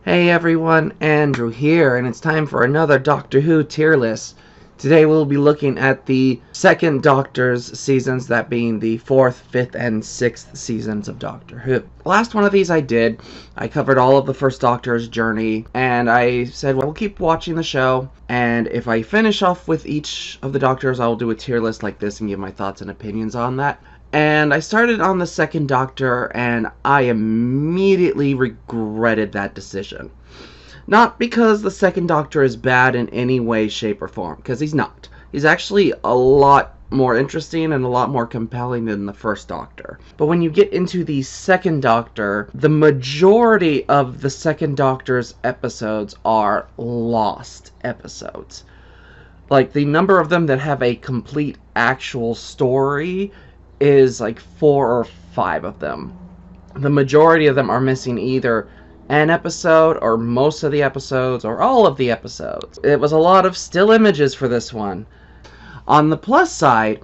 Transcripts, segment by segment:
Hey everyone, Andrew here, and it's time for another Doctor Who tier list. Today we'll be looking at the second Doctor's seasons, that being the 4th, 5th, and 6th seasons of Doctor Who. The last one of these I covered all of the first Doctor's journey, and I said, well, we'll keep watching the show, and if I finish off with each of the Doctors, I'll do a tier list like this and give my thoughts and opinions on that. And I started on the second Doctor, and I immediately regretted that decision. Not because the second Doctor is bad in any way, shape, or form, because he's not. He's actually a lot more interesting and a lot more compelling than the first Doctor. But when you get into the second Doctor, the majority of the second Doctor's episodes are lost episodes. Like, the number of them that have a complete actual story is like 4 or 5 of them. The majority of them are missing either an episode or most of the episodes or all of the episodes. It was a lot of still images for this one. On the plus side,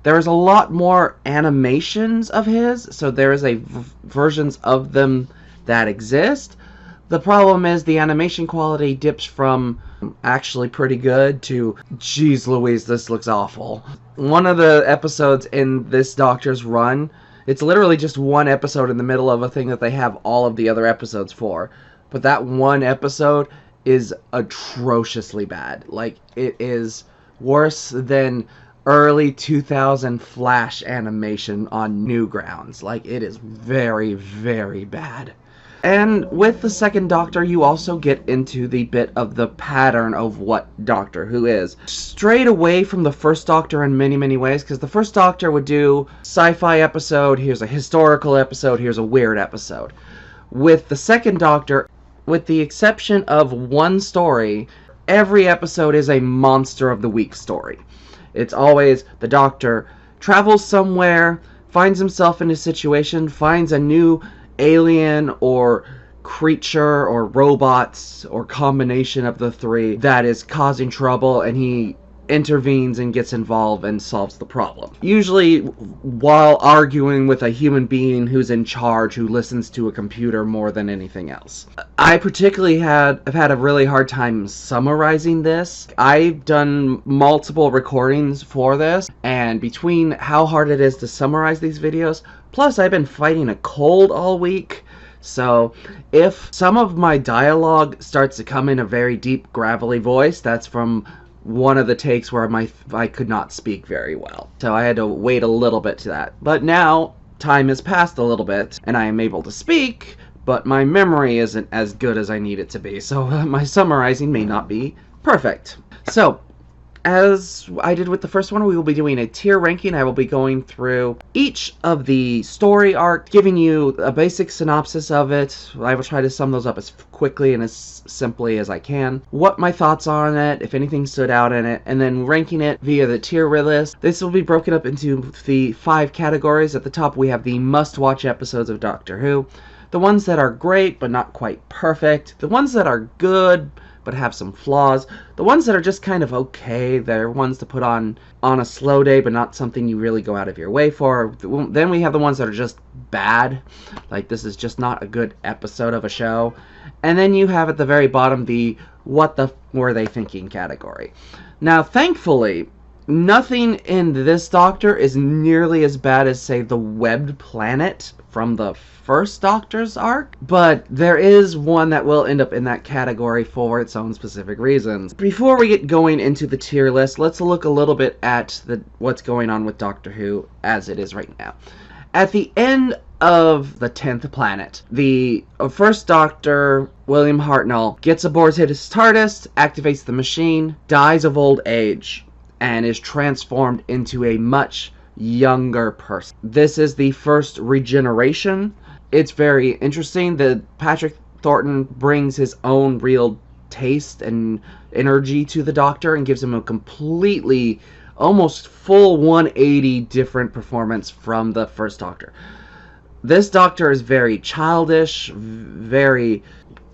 there's a lot more animations of his, so there is versions of them that exist. The problem is the animation quality dips from actually pretty good to, geez Louise, this looks awful. One of the episodes in this Doctor's run, it's literally just one episode in the middle of a thing that they have all of the other episodes for. But that one episode is atrociously bad. Like, it is worse than early 2000 Flash animation on Newgrounds. Like, it is very, very bad. And with the second Doctor, you also get into the bit of the pattern of what Doctor Who is. Strayed away from the first Doctor in many, many ways, because the first Doctor would do sci-fi episode, here's a historical episode, here's a weird episode. With the second Doctor, with the exception of one story, every episode is a Monster of the Week story. It's always the Doctor travels somewhere, finds himself in a situation, finds a new alien or creature or robots or combination of the three that is causing trouble, and he intervenes and gets involved and solves the problem. Usually while arguing with a human being who's in charge, who listens to a computer more than anything else. I particularly have had a really hard time summarizing this. I've done multiple recordings for this, and between how hard it is to summarize these videos, plus I've been fighting a cold all week, so if some of my dialogue starts to come in a very deep, gravelly voice, that's from one of the takes where I could not speak very well. So I had to wait a little bit to that. But now, time has passed a little bit, and I am able to speak, but my memory isn't as good as I need it to be, so my summarizing may not be perfect. So, as I did with the first one, we will be doing a tier ranking. I will be going through each of the story arcs, giving you a basic synopsis of it. I will try to sum those up as quickly and as simply as I can. What my thoughts are on it, if anything stood out in it, and then ranking it via the tier list. This will be broken up into the 5 categories. At the top, we have the must-watch episodes of Doctor Who. The ones that are great, but not quite perfect. The ones that are good, but have some flaws. The ones that are just kind of okay, they're ones to put on a slow day, but not something you really go out of your way for. Then we have the ones that are just bad, like this is just not a good episode of a show. And then you have at the very bottom the what the were they thinking category. Now, thankfully, nothing in this Doctor is nearly as bad as, say, the Webbed Planet from the first Doctor's arc, but there is one that will end up in that category for its own specific reasons. Before we get going into the tier list, let's look a little bit at what's going on with Doctor Who as it is right now. At the end of the 10th planet, the first Doctor, William Hartnell, gets aboard his TARDIS, activates the machine, dies of old age, and is transformed into a much younger person. This is the first regeneration. It's very interesting that Patrick Troughton brings his own real taste and energy to the Doctor and gives him a completely, almost full 180 different performance from the first Doctor. This Doctor is very childish, very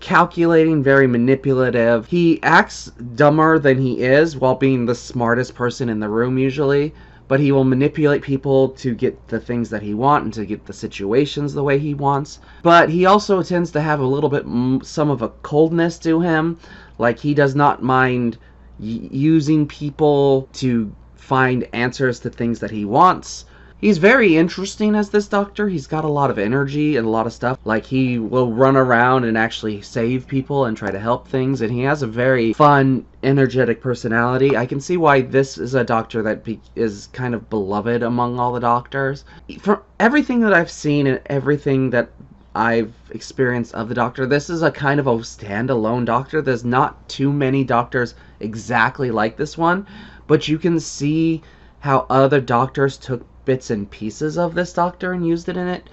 calculating, very manipulative. He acts dumber than he is while being the smartest person in the room usually, but he will manipulate people to get the things that he wants and to get the situations the way he wants. But he also tends to have a little bit some of a coldness to him. Like, he does not mind using people to find answers to things that he wants. He's very interesting as this doctor. He's got a lot of energy and a lot of stuff. Like, he will run around and actually save people and try to help things. And he has a very fun, energetic personality. I can see why this is a doctor that is kind of beloved among all the doctors. From everything that I've seen and everything that I've experienced of the doctor, this is a kind of a standalone doctor. There's not too many doctors exactly like this one. But you can see how other doctors took bits and pieces of this doctor and used it in it.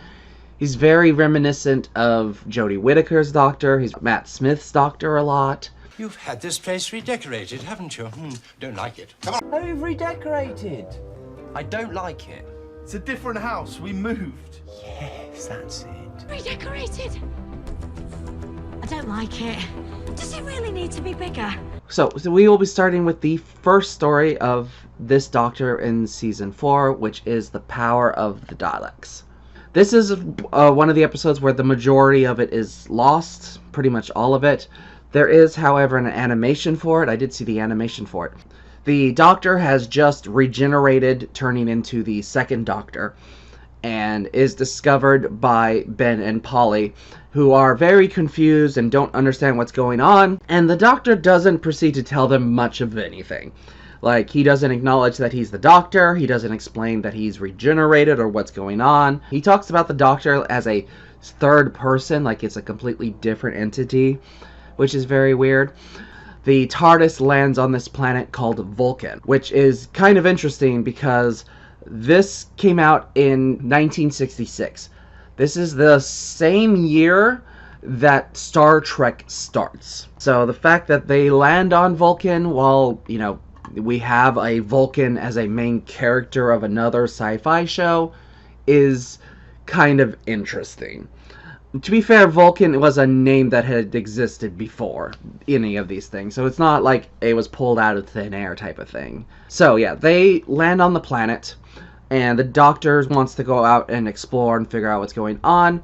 He's very reminiscent of Jodie Whittaker's doctor. He's Matt Smith's doctor a lot. You've had this place redecorated, haven't you? Don't like it. Come on. I've redecorated. I don't like it. It's a different house. We moved. Yes, that's it. Redecorated. I don't like it. Does it really need to be bigger? So we will be starting with the first story of this doctor in season 4, which is The Power of the Daleks. This is one of the episodes where the majority of it is lost, pretty much all of it. There is, however, an animation for it. I did see the animation for it. The Doctor has just regenerated, turning into the second Doctor, and is discovered by Ben and Polly, who are very confused and don't understand what's going on, and the Doctor doesn't proceed to tell them much of anything. Like, he doesn't acknowledge that he's the Doctor, he doesn't explain that he's regenerated or what's going on. He talks about the Doctor as a third person, like it's a completely different entity, which is very weird. The TARDIS lands on this planet called Vulcan, which is kind of interesting because this came out in 1966. This is the same year that Star Trek starts. So the fact that they land on Vulcan while, you know, we have a Vulcan as a main character of another sci-fi show is kind of interesting. To be fair, Vulcan was a name that had existed before any of these things, so it's not like it was pulled out of thin air type of thing. So yeah, they land on the planet, and the Doctor wants to go out and explore and figure out what's going on.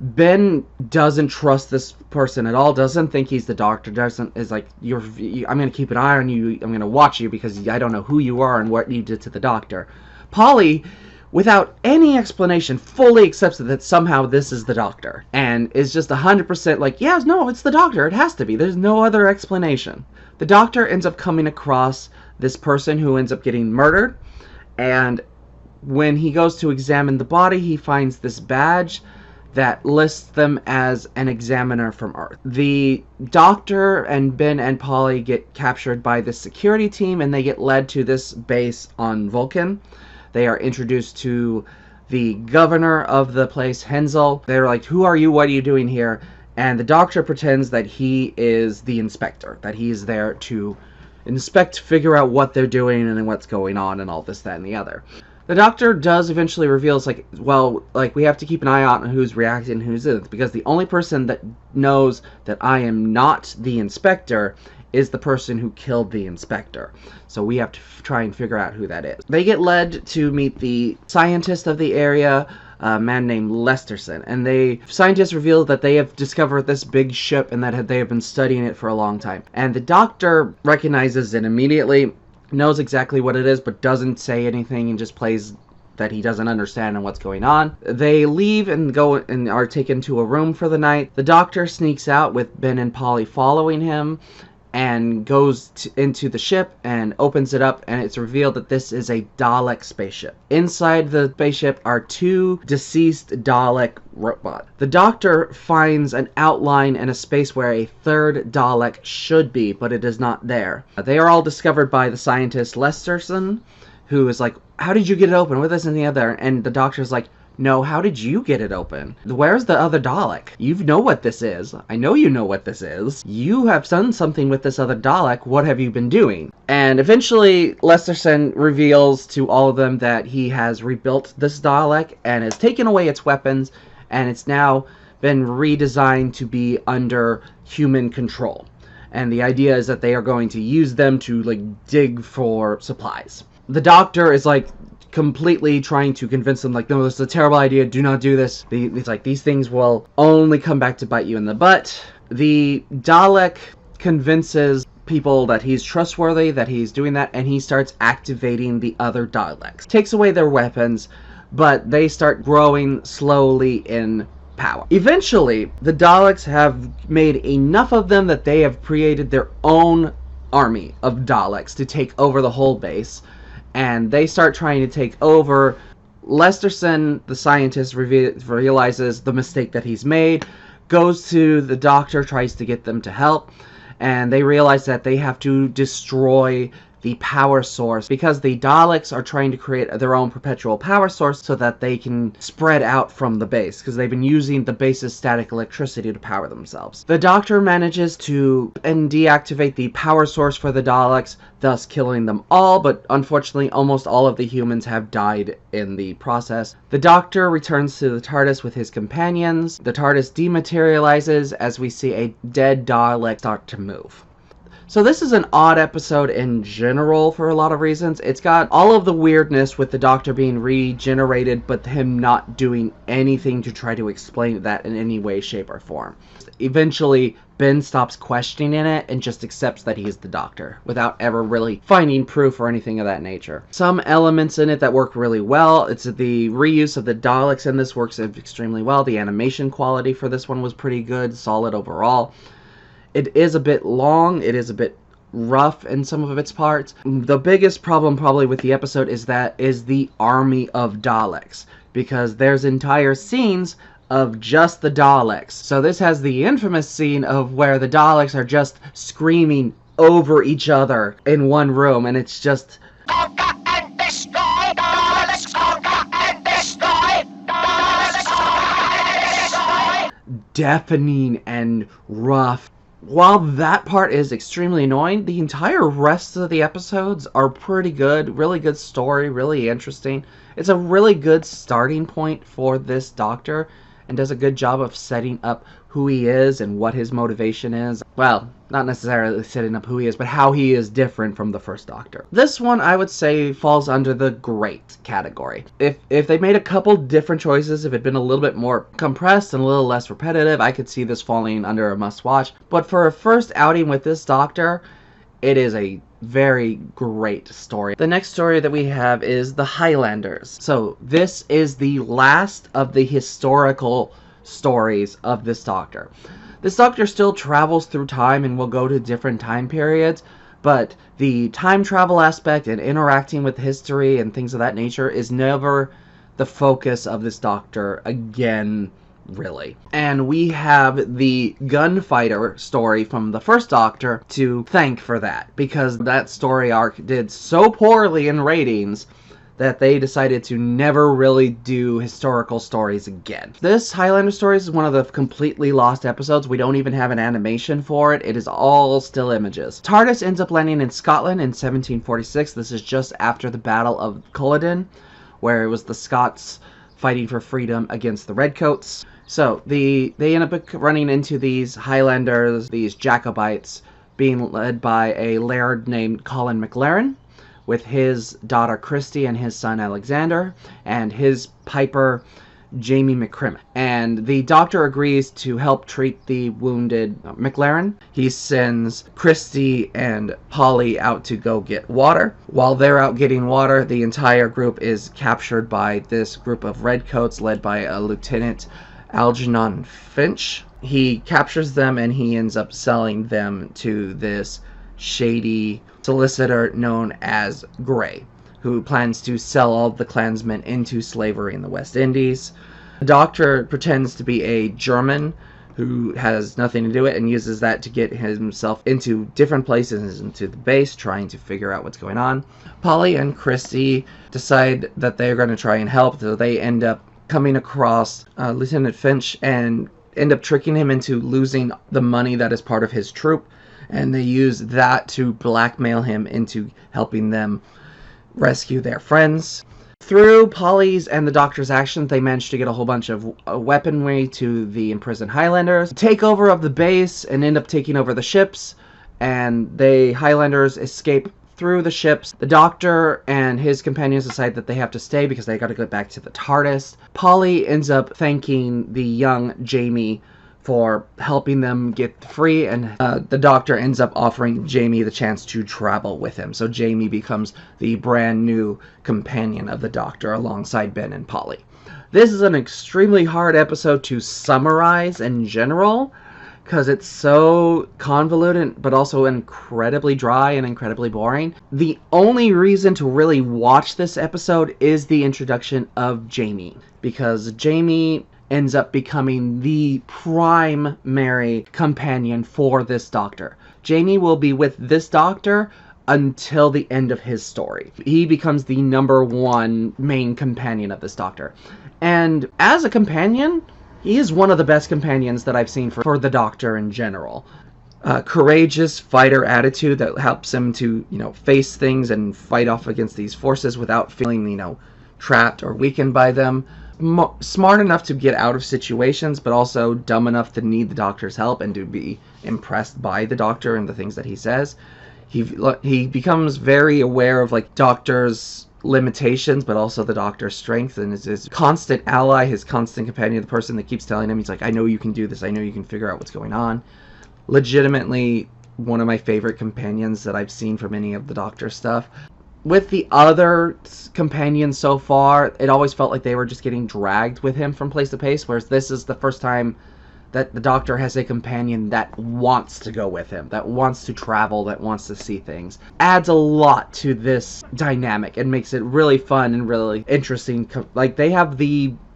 Ben doesn't trust this person at all, doesn't think he's the Doctor, is like, I'm going to keep an eye on you, I'm going to watch you because I don't know who you are and what you did to the Doctor. Polly, without any explanation, fully accepts that somehow this is the Doctor, and is just 100% like, yeah, no, it's the Doctor, it has to be, there's no other explanation. The Doctor ends up coming across this person who ends up getting murdered, and when he goes to examine the body, he finds this badge that lists them as an examiner from Earth. The Doctor and Ben and Polly get captured by the security team, and they get led to this base on Vulcan. They are introduced to the governor of the place, Hensel. They're like, who are you? What are you doing here? And the Doctor pretends that he is the inspector, that he's there to inspect, figure out what they're doing and what's going on and all this, that, and the other. The Doctor does eventually reveal, it's like, well, like, we have to keep an eye out on who's reacting and who's isn't, because the only person that knows that I am not the inspector is the person who killed the inspector. So we have to try and figure out who that is. They get led to meet the scientist of the area, a man named Lesterson, and scientists reveal that they have discovered this big ship and that they have been studying it for a long time. And the Doctor recognizes it immediately, knows exactly what it is, but doesn't say anything and just plays that he doesn't understand what's going on. They leave and go and are taken to a room for the night. The Doctor sneaks out with Ben and Polly following him and goes into the ship and opens it up, and it's revealed that this is a Dalek spaceship. Inside the spaceship are 2 deceased Dalek robots. The Doctor finds an outline in a space where a 3rd Dalek should be, but it is not there. They are all discovered by the scientist Lesterson, who is like, how did you get it open? With this and the other? And the Doctor's like, no, how did you get it open? Where's the other Dalek? You know what this is. I know you know what this is. You have done something with this other Dalek. What have you been doing? And eventually, Lesterson reveals to all of them that he has rebuilt this Dalek and has taken away its weapons, and it's now been redesigned to be under human control. And the idea is that they are going to use them to, like, dig for supplies. The Doctor is like completely trying to convince them, like, no, this is a terrible idea, do not do this. It's like, these things will only come back to bite you in the butt. The Dalek convinces people that he's trustworthy, that he's doing that, and he starts activating the other Daleks. Takes away their weapons, but they start growing slowly in power. Eventually, the Daleks have made enough of them that they have created their own army of Daleks to take over the whole base, and they start trying to take over. Lesterson, the scientist, realizes the mistake that he's made, goes to the Doctor, tries to get them to help, and they realize that they have to destroy the power source, because the Daleks are trying to create their own perpetual power source so that they can spread out from the base, because they've been using the base's static electricity to power themselves. The Doctor manages to deactivate the power source for the Daleks, thus killing them all, but unfortunately almost all of the humans have died in the process. The Doctor returns to the TARDIS with his companions. The TARDIS dematerializes as we see a dead Dalek start to move. So this is an odd episode in general for a lot of reasons. It's got all of the weirdness with the Doctor being regenerated, but him not doing anything to try to explain that in any way, shape, or form. Eventually, Ben stops questioning it and just accepts that he's the Doctor, without ever really finding proof or anything of that nature. Some elements in it that work really well. It's the reuse of the Daleks in this works extremely well. The animation quality for this one was pretty good, solid overall. It is a bit long, it is a bit rough in some of its parts. The biggest problem probably with the episode is the army of Daleks, because there's entire scenes of just the Daleks. So this has the infamous scene of where the Daleks are just screaming over each other in one room, and it's just Conquer and destroy! Daleks conquer and destroy! Daleks conquer and destroy! deafening and rough. While that part is extremely annoying, the entire rest of the episodes are pretty good. Really good story, really interesting. It's a really good starting point for this Doctor, and does a good job of setting up who he is and what his motivation is. Well, not necessarily setting up who he is, but how he is different from the first Doctor. This one, I would say, falls under the great category. If they made a couple different choices, if it had been a little bit more compressed and a little less repetitive, I could see this falling under a must-watch. But for a first outing with this Doctor, it is a very great story. The next story that we have is the Highlanders. So this is the last of the historical stories of this Doctor. This Doctor still travels through time and will go to different time periods, but the time travel aspect and interacting with history and things of that nature is never the focus of this Doctor again, really. And we have the gunfighter story from the first Doctor to thank for that, because that story arc did so poorly in ratings that they decided to never really do historical stories again. This Highlander Stories is one of the completely lost episodes. We don't even have an animation for it. It is all still images. TARDIS ends up landing in Scotland in 1746. This is just after the Battle of Culloden, where it was the Scots fighting for freedom against the Redcoats. So they end up running into these Highlanders, these Jacobites, being led by a laird named Colin MacLaren, with his daughter Christy and his son Alexander, and his piper Jamie McCrimmon. And the Doctor agrees to help treat the wounded McLaren. He sends Christy and Polly out to go get water. While they're out getting water, the entire group is captured by this group of redcoats led by a Lieutenant Algernon Finch. He captures them and he ends up selling them to this shady solicitor known as Grey, who plans to sell all the clansmen into slavery in the West Indies. The Doctor pretends to be a German who has nothing to do with it and uses that to get himself into different places into the base, trying to figure out what's going on. Polly and Christy decide that they're going to try and help, so they end up coming across Lieutenant Finch and end up tricking him into losing the money that is part of his troop, and they use that to blackmail him into helping them rescue their friends. Through Polly's and the Doctor's actions, they manage to get a whole bunch of weaponry to the imprisoned Highlanders, take over of the base, and end up taking over the ships, and the Highlanders escape through the ships. The Doctor and his companions decide that they have to stay because they got to get back to the TARDIS. Polly ends up thanking the young Jamie for helping them get free, and the Doctor ends up offering Jamie the chance to travel with him. So Jamie becomes the brand new companion of the Doctor alongside Ben and Polly. This is an extremely hard episode to summarize in general because it's so convoluted but also incredibly dry and incredibly boring. The only reason to really watch this episode is the introduction of Jamie, because Jamie ends up becoming the primary companion for this Doctor. Jamie will be with this Doctor until the end of his story. He becomes the number one main companion of this Doctor. And as a companion, he is one of the best companions that I've seen for the Doctor in general. Courageous fighter attitude that helps him to, face things and fight off against these forces without feeling, trapped or weakened by them. Smart enough to get out of situations, but also dumb enough to need the Doctor's help and to be impressed by the Doctor and the things that he says. He becomes very aware of Doctor's limitations, but also the Doctor's strength, and is his constant ally, his constant companion, the person that keeps telling him, he's like, I know you can do this, I know you can figure out what's going on. Legitimately one of my favorite companions that I've seen from any of the Doctor stuff. With the other companions so far, it always felt like they were just getting dragged with him from place to place, whereas this is the first time that the Doctor has a companion that wants to go with him, that wants to travel, that wants to see things. Adds a lot to this dynamic and makes it really fun and really interesting. They have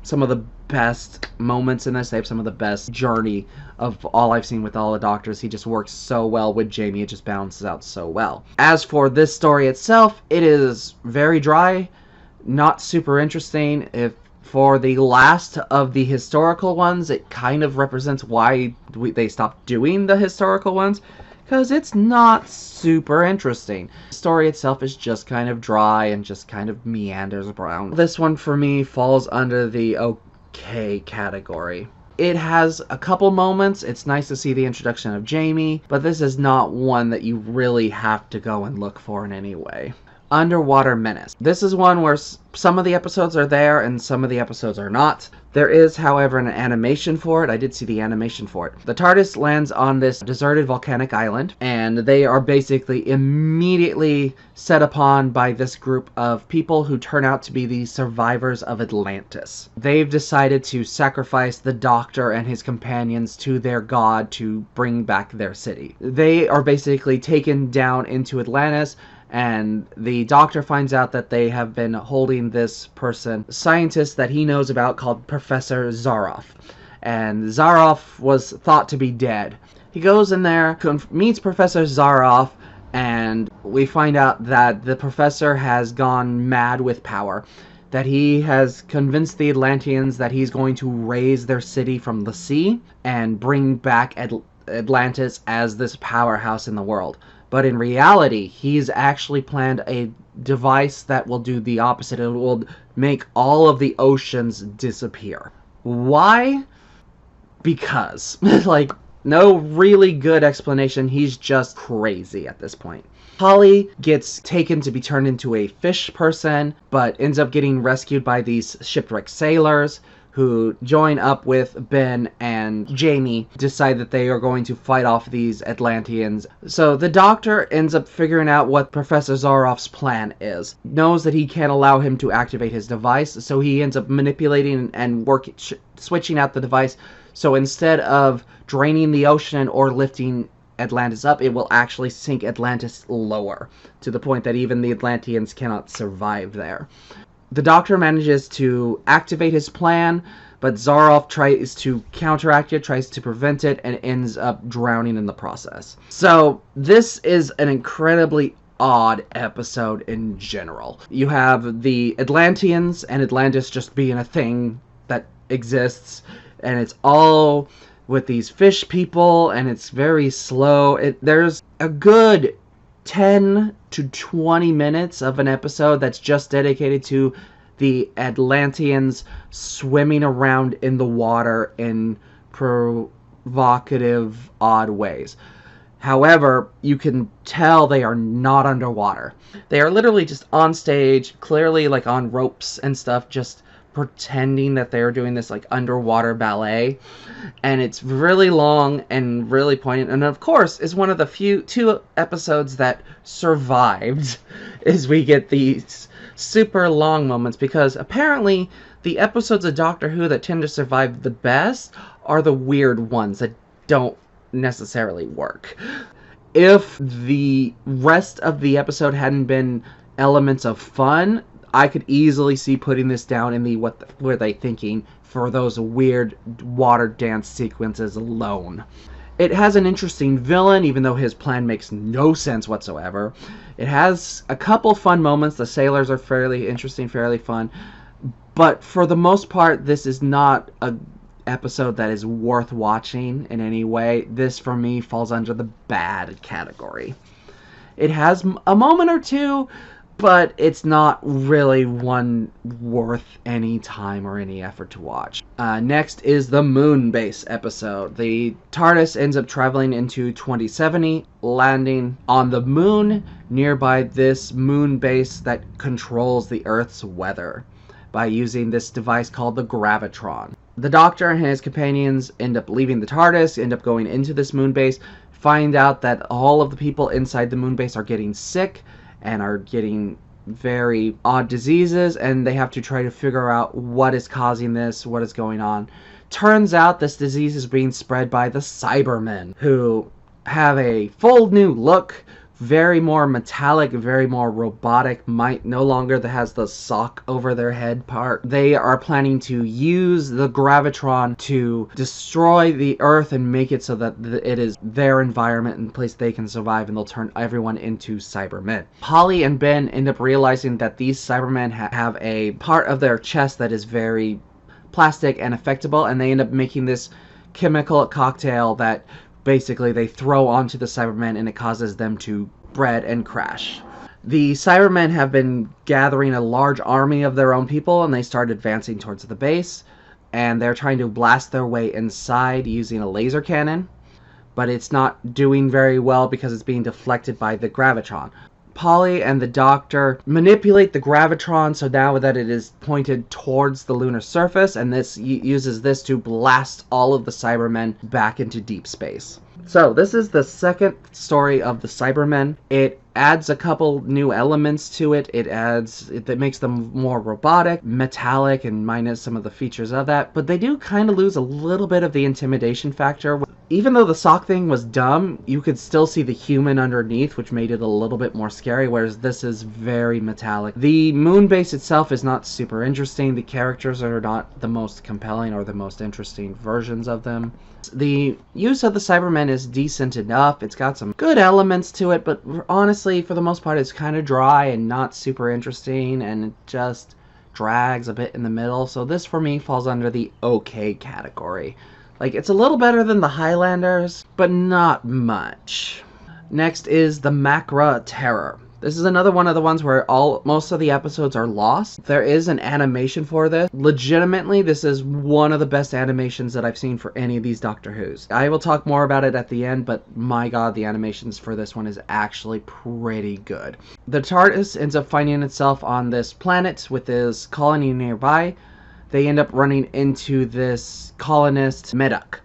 some of the best moments in this. They have some of the best journey of all I've seen with all the Doctors. He just works so well with Jamie. It just balances out so well. As for this story itself, it is very dry, not super interesting. For the last of the historical ones, it kind of represents why they stopped doing the historical ones, because it's not super interesting. The story itself is just kind of dry and just kind of meanders around. This one for me falls under the okay category. It has a couple moments. It's nice to see the introduction of Jamie, but this is not one that you really have to go and look for in any way. Underwater Menace. This is one where some of the episodes are there and some of the episodes are not. There is, however, an animation for it. I did see the animation for it. The TARDIS lands on this deserted volcanic island, and they are basically immediately set upon by this group of people who turn out to be the survivors of Atlantis. They've decided to sacrifice the Doctor and his companions to their god to bring back their city. They are basically taken down into Atlantis, and the Doctor finds out that they have been holding this person, a scientist that he knows about called Professor Zaroff. And Zaroff was thought to be dead. He goes in there, meets Professor Zaroff, and we find out that the professor has gone mad with power. That he has convinced the Atlanteans that he's going to raise their city from the sea and bring back Atlantis as this powerhouse in the world. But in reality, he's actually planned a device that will do the opposite. It will make all of the oceans disappear. Why? Because. No really good explanation. He's just crazy at this point. Polly gets taken to be turned into a fish person, but ends up getting rescued by these shipwrecked sailors, who join up with Ben and Jamie, decide that they are going to fight off these Atlanteans. So the Doctor ends up figuring out what Professor Zaroff's plan is. Knows that he can't allow him to activate his device, so he ends up manipulating and switching out the device. So instead of draining the ocean or lifting Atlantis up, it will actually sink Atlantis lower, to the point that even the Atlanteans cannot survive there. The Doctor manages to activate his plan, but Zaroff tries to counteract it, tries to prevent it, and ends up drowning in the process. So this is an incredibly odd episode in general. You have the Atlanteans and Atlantis just being a thing that exists, and it's all with these fish people, and it's very slow. There's a good 10 to 20 minutes of an episode that's just dedicated to the Atlanteans swimming around in the water in provocative, odd ways. However, you can tell they are not underwater. They are literally just on stage, clearly like on ropes and stuff, just pretending that they're doing this like underwater ballet. And it's really long and really poignant. And of course, is one of the two episodes that survived as we get these super long moments, because apparently the episodes of Doctor Who that tend to survive the best are the weird ones that don't necessarily work. If the rest of the episode hadn't been elements of fun, I could easily see putting this down in the what were they thinking for those weird water dance sequences alone. It has an interesting villain, even though his plan makes no sense whatsoever. It has a couple fun moments. The sailors are fairly interesting, fairly fun. But for the most part, this is not a episode that is worth watching in any way. This, for me, falls under the bad category. It has a moment or two, but it's not really one worth any time or any effort to watch. Next is the Moon Base episode. The TARDIS ends up traveling into 2070, landing on the moon nearby this moon base that controls the Earth's weather by using this device called the Gravitron. The Doctor and his companions end up leaving the TARDIS, end up going into this moon base, find out that all of the people inside the moon base are getting sick and are getting very odd diseases, and they have to try to figure out what is causing this, what is going on. Turns out this disease is being spread by the Cybermen, who have a full new look, very more metallic, very more robotic, might no longer that has the sock over their head part. They are planning to use the Gravitron to destroy the Earth and make it so that it is their environment and place they can survive, and they'll turn everyone into Cybermen. Polly and Ben end up realizing that these Cybermen have a part of their chest that is very plastic and affectable, and they end up making this chemical cocktail that basically they throw onto the Cybermen, and it causes them to spread and crash. The Cybermen have been gathering a large army of their own people, and they start advancing towards the base, and they're trying to blast their way inside using a laser cannon, but it's not doing very well because it's being deflected by the Gravitron. Polly and the Doctor manipulate the Gravitron so now that it is pointed towards the lunar surface, and this uses this to blast all of the Cybermen back into deep space. So this is the second story of the Cybermen. It adds a couple new elements to it. It makes them more robotic, metallic, and minus some of the features of that. But they do kind of lose a little bit of the intimidation factor. Even though the sock thing was dumb, you could still see the human underneath, which made it a little bit more scary, whereas this is very metallic. The moon base itself is not super interesting. The characters are not the most compelling or the most interesting versions of them. The use of the Cybermen is decent enough. It's got some good elements to it, but honestly, for the most part, it's kind of dry and not super interesting, and it just drags a bit in the middle. So this, for me, falls under the okay category. Like, it's a little better than the Highlanders, but not much. Next is the Macra Terror. This is another one of the ones where most of the episodes are lost. There is an animation for this. Legitimately, this is one of the best animations that I've seen for any of these Doctor Who's. I will talk more about it at the end, but my god, the animations for this one is actually pretty good. The TARDIS ends up finding itself on this planet with this colony nearby. They end up running into this colonist, Medoc.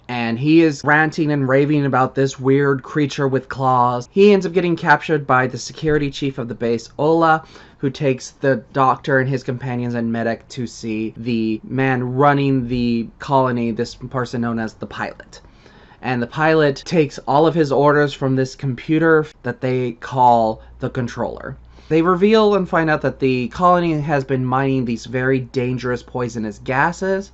And he is ranting and raving about this weird creature with claws. He ends up getting captured by the security chief of the base, Ola, who takes the Doctor and his companions and Medoc to see the man running the colony, this person known as the pilot. And the pilot takes all of his orders from this computer that they call the controller. They reveal and find out that the colony has been mining these very dangerous poisonous gases,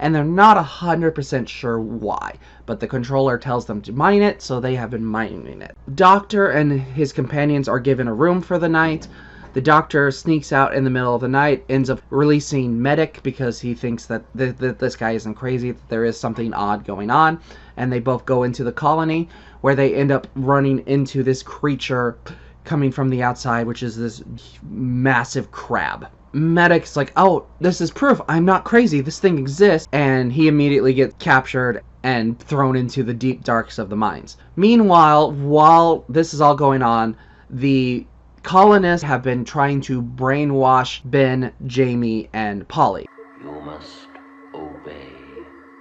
and they're not 100% sure why, but the controller tells them to mine it, so they have been mining it. Doctor and his companions are given a room for the night. The Doctor sneaks out in the middle of the night, ends up releasing Medoc because he thinks that this guy isn't crazy, that there is something odd going on, and they both go into the colony, where they end up running into this creature coming from the outside, which is this massive crab. Medic's like, oh, this is proof I'm not crazy, this thing exists, and he immediately gets captured and thrown into the deep darks of the mines. Meanwhile, while this is all going on, the colonists have been trying to brainwash Ben, Jamie, and Polly. You must obey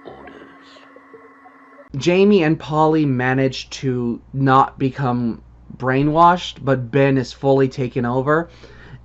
orders. Jamie and Polly manage to not become brainwashed, but Ben is fully taken over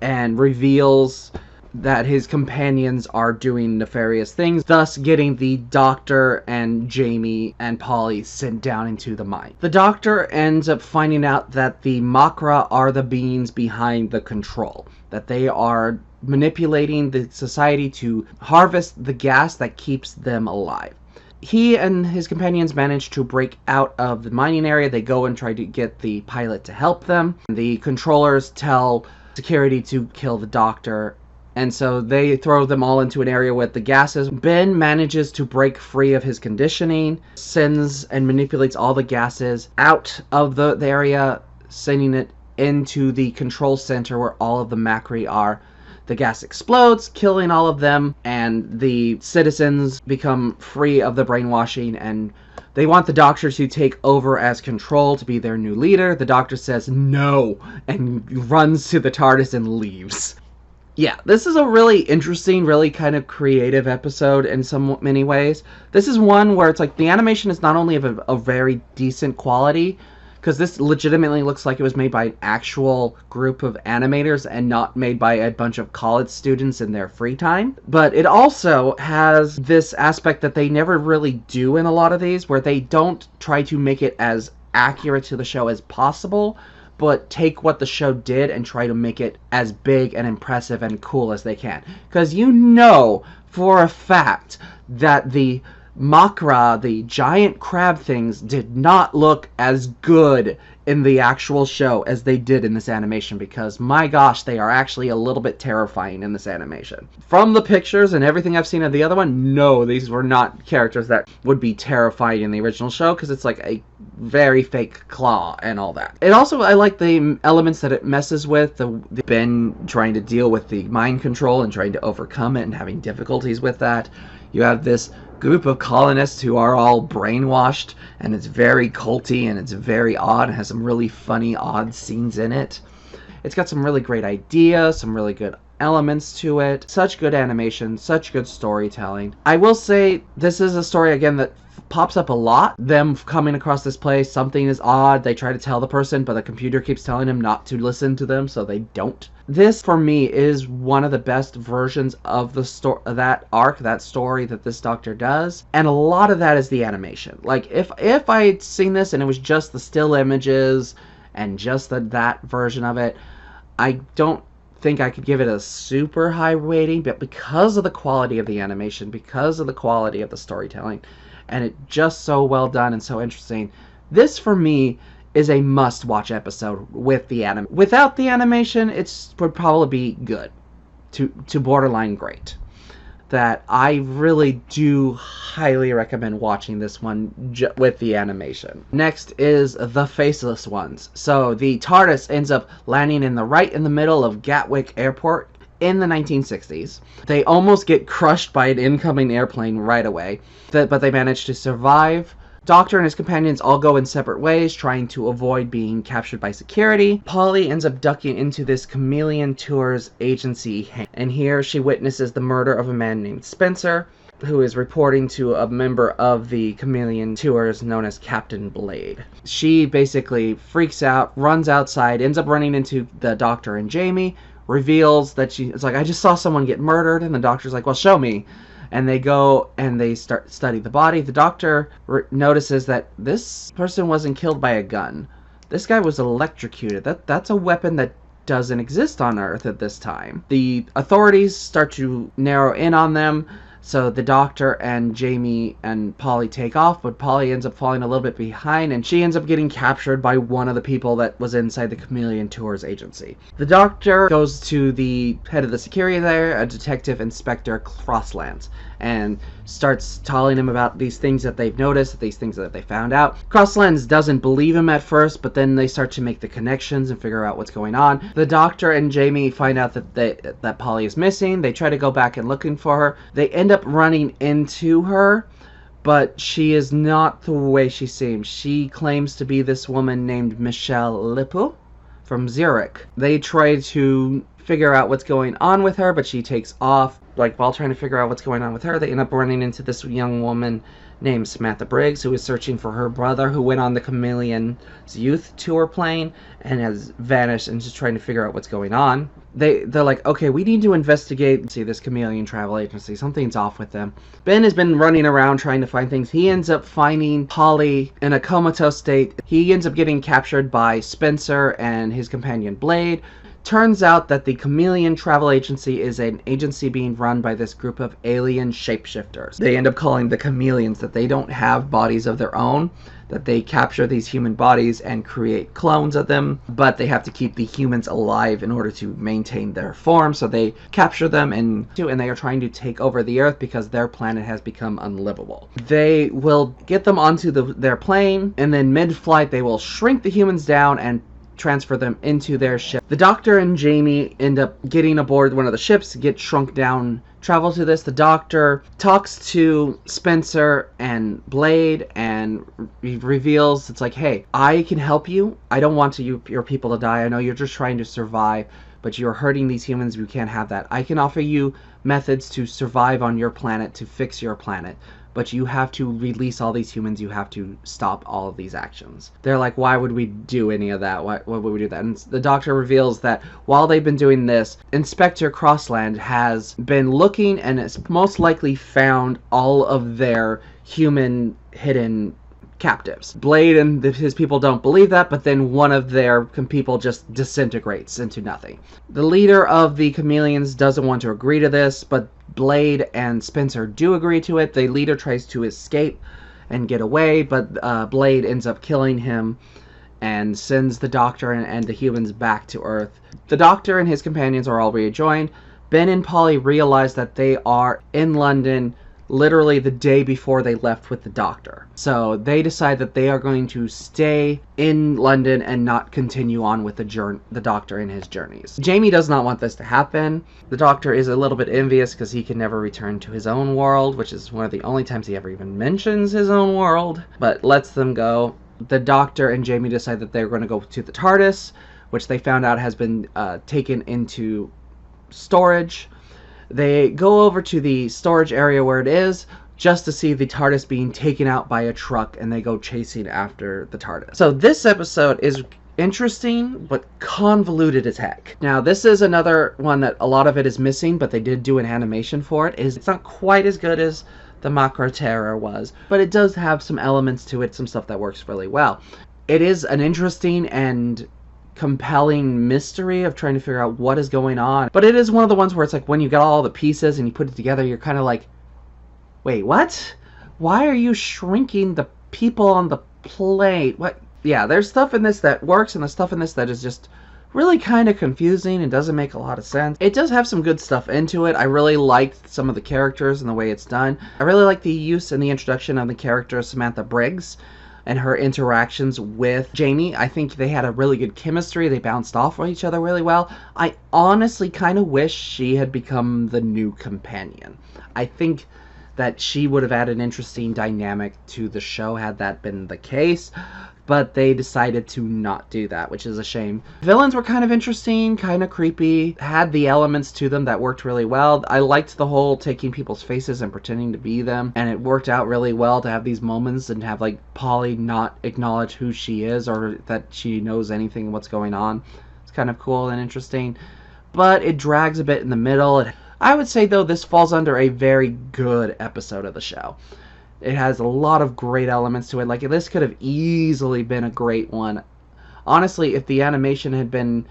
and reveals that his companions are doing nefarious things, thus getting the Doctor and Jamie and Polly sent down into the mine. The Doctor ends up finding out that the Makra are the beings behind the control, that they are manipulating the society to harvest the gas that keeps them alive. He and his companions manage to break out of the mining area. They go and try to get the pilot to help them. The controllers tell security to kill the Doctor, and so they throw them all into an area with the gases. Ben manages to break free of his conditioning, sends and manipulates all the gases out of the area, sending it into the control center where all of the Macri are. The gas explodes, killing all of them, and the citizens become free of the brainwashing, and they want the Doctor to take over as control, to be their new leader. The Doctor says no, and runs to the TARDIS and leaves. Yeah, this is a really interesting, really kind of creative episode in so many ways. This is one where it's like the animation is not only of a very decent quality, because this legitimately looks like it was made by an actual group of animators and not made by a bunch of college students in their free time, but it also has this aspect that they never really do in a lot of these, where they don't try to make it as accurate to the show as possible, but take what the show did and try to make it as big and impressive and cool as they can. Because you know for a fact that the Makra, the giant crab things, did not look as good in the actual show as they did in this animation, because my gosh, they are actually a little bit terrifying in this animation. From the pictures and everything I've seen of the other one, no, these were not characters that would be terrifying in the original show, because it's like a very fake claw and all that. It also, I like the elements that it messes with, the Ben trying to deal with the mind control and trying to overcome it and having difficulties with that. You have this group of colonists who are all brainwashed, and it's very culty and it's very odd and has some really funny, odd scenes in it. It's got some really great ideas, some really good elements to it, such good animation, such good storytelling. I will say this is a story, again, that pops up a lot. Them coming across this place, something is odd, they try to tell the person, but the computer keeps telling them not to listen to them, so they don't. This, for me, is one of the best versions of the that arc, that story that this Doctor does, and a lot of that is the animation. Like, if I had seen this and it was just the still images and just that version of it, I don't think I could give it a super high rating, but because of the quality of the animation, because of the quality of the storytelling, and it just so well done and so interesting, this, for me, is a must-watch episode with the without the animation, it would probably be good to borderline great. That I really do highly recommend watching this one with the animation. Next is The Faceless Ones. So the TARDIS ends up landing in the middle of Gatwick Airport in the 1960s. They almost get crushed by an incoming airplane right away, but they manage to survive. Doctor and his companions all go in separate ways, trying to avoid being captured by security. Polly ends up ducking into this Chameleon Tours agency, and here she witnesses the murder of a man named Spencer, who is reporting to a member of the Chameleon Tours known as Captain Blade. She basically freaks out, runs outside, ends up running into the Doctor and Jamie, reveals that it's like, I just saw someone get murdered, and the Doctor's like, well, show me. And they go and they start study the body. The Doctor notices that this person wasn't killed by a gun. This guy was electrocuted. That's a weapon that doesn't exist on Earth at this time. The authorities start to narrow in on them, so the Doctor and Jamie and Polly take off, but Polly ends up falling a little bit behind, and she ends up getting captured by one of the people that was inside the Chameleon Tours agency. The Doctor goes to the head of the security there, a Detective Inspector Crosslands, and starts telling him about these things that they've noticed, these things that they found out. Crosslands doesn't believe him at first, but then they start to make the connections and figure out what's going on. The Doctor and Jamie find out that Polly is missing. They try to go back and looking for her. They end up running into her, but she is not the way she seems. She claims to be this woman named Michelle Lippu from Zurich. They try to figure out what's going on with her, but she takes off. Like, while trying to figure out what's going on with her, they end up running into this young woman named Samantha Briggs, who is searching for her brother, who went on the Chameleon's youth tour plane and has vanished, and just trying to figure out what's going on. They're like, okay, we need to investigate, see, this Chameleon travel agency. Something's off with them. Ben has been running around trying to find things. He ends up finding Polly in a comatose state. He ends up getting captured by Spencer and his companion Blade. Turns out that the Chameleon Travel Agency is an agency being run by this group of alien shapeshifters. They end up calling the chameleons that they don't have bodies of their own, that they capture these human bodies and create clones of them, but they have to keep the humans alive in order to maintain their form, so they capture them and they are trying to take over the Earth because their planet has become unlivable. They will get them onto their plane, and then mid-flight they will shrink the humans down and transfer them into their ship. The Doctor and Jamie end up getting aboard one of the ships, get shrunk down, travel to this. The Doctor talks to Spencer and Blade and reveals, it's like, hey, I can help you. I don't want your people to die. I know you're just trying to survive, but you're hurting these humans. You can't have that. I can offer you methods to survive on your planet, to fix your planet. But you have to release all these humans. You have to stop all of these actions. They're like, why would we do any of that? Why would we do that? And the Doctor reveals that while they've been doing this, Inspector Crossland has been looking and has most likely found all of their human hidden captives. Blade and his people don't believe that, but then one of their people just disintegrates into nothing. The leader of the Chameleons doesn't want to agree to this, but Blade and Spencer do agree to it. The leader tries to escape and get away, but Blade ends up killing him and sends the Doctor and the humans back to Earth. The Doctor and his companions are all rejoined. Ben and Polly realize that they are in London literally the day before they left with the Doctor. So they decide that they are going to stay in London and not continue on with the Doctor and his journeys. Jamie does not want this to happen. The Doctor is a little bit envious because he can never return to his own world, which is one of the only times he ever even mentions his own world, but lets them go. The Doctor and Jamie decide that they're going to go to the TARDIS, which they found out has been taken into storage. They go over to the storage area where it is, just to see the TARDIS being taken out by a truck, and they go chasing after the TARDIS. So this episode is interesting, but convoluted as heck. Now, this is another one that a lot of it is missing, but they did do an animation for it. It's not quite as good as the Macro Terror was, but it does have some elements to it, some stuff that works really well. It is an interesting and compelling mystery of trying to figure out what is going on, but it is one of the ones where it's like when you got all the pieces and you put it together, you're kind of like, wait, what? Why are you shrinking the people on the plate? What? Yeah, there's stuff in this that works and the stuff in this that is just really kind of confusing and doesn't make a lot of sense. It does have some good stuff into it. I really liked some of the characters and the way it's done. I really like the use and the introduction of the character Samantha Briggs and her interactions with Jamie. I think they had a really good chemistry. They bounced off of each other really well. I honestly kind of wish she had become the new companion. I think that she would have added an interesting dynamic to the show had that been the case, but they decided to not do that, which is a shame. Villains were kind of interesting, kind of creepy, had the elements to them that worked really well. I liked the whole taking people's faces and pretending to be them, and it worked out really well to have these moments and have like Polly not acknowledge who she is or that she knows anything what's going on. It's kind of cool and interesting, but it drags a bit in the middle. I would say, though, this falls under a very good episode of the show. It has a lot of great elements to it. Like, this could have easily been a great one. Honestly, if the animation had been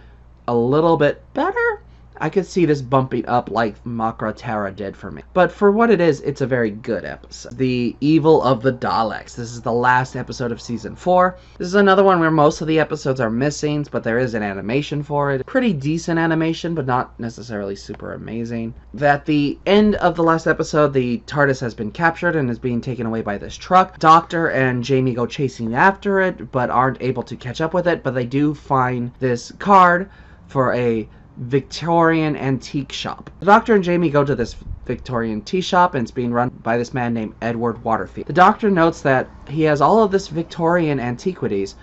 a little bit better, I could see this bumping up like Macro Terror did for me. But for what it is, it's a very good episode. The Evil of the Daleks. This is the last episode of Season 4. This is another one where most of the episodes are missing, but there is an animation for it. Pretty decent animation, but not necessarily super amazing. At the end of the last episode, the TARDIS has been captured and is being taken away by this truck. Doctor and Jamie go chasing after it, but aren't able to catch up with it. But they do find this card for a Victorian antique shop. The Doctor and Jamie go to this Victorian tea shop, and it's being run by this man named Edward Waterfield. The Doctor notes that he has all of this Victorian antiquities,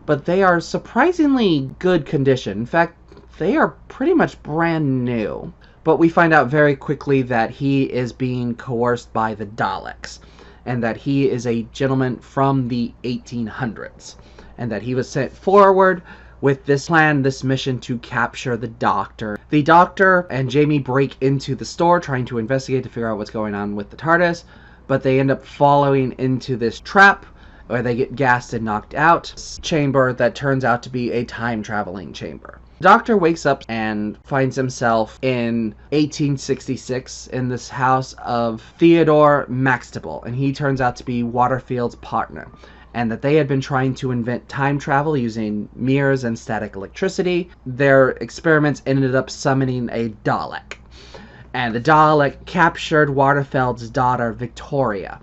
but they are surprisingly good condition. In fact, they are pretty much brand new. But we find out very quickly that he is being coerced by the Daleks, and that he is a gentleman from the 1800s, and that he was sent forward with this plan, this mission to capture the Doctor. The Doctor and Jamie break into the store trying to investigate to figure out what's going on with the TARDIS, but they end up falling into this trap where they get gassed and knocked out. Chamber that turns out to be a time-traveling chamber. The Doctor wakes up and finds himself in 1866 in this house of Theodore Maxtable, and he turns out to be Waterfield's partner, and that they had been trying to invent time travel using mirrors and static electricity. Their experiments ended up summoning a Dalek, and the Dalek captured Waterfield's daughter Victoria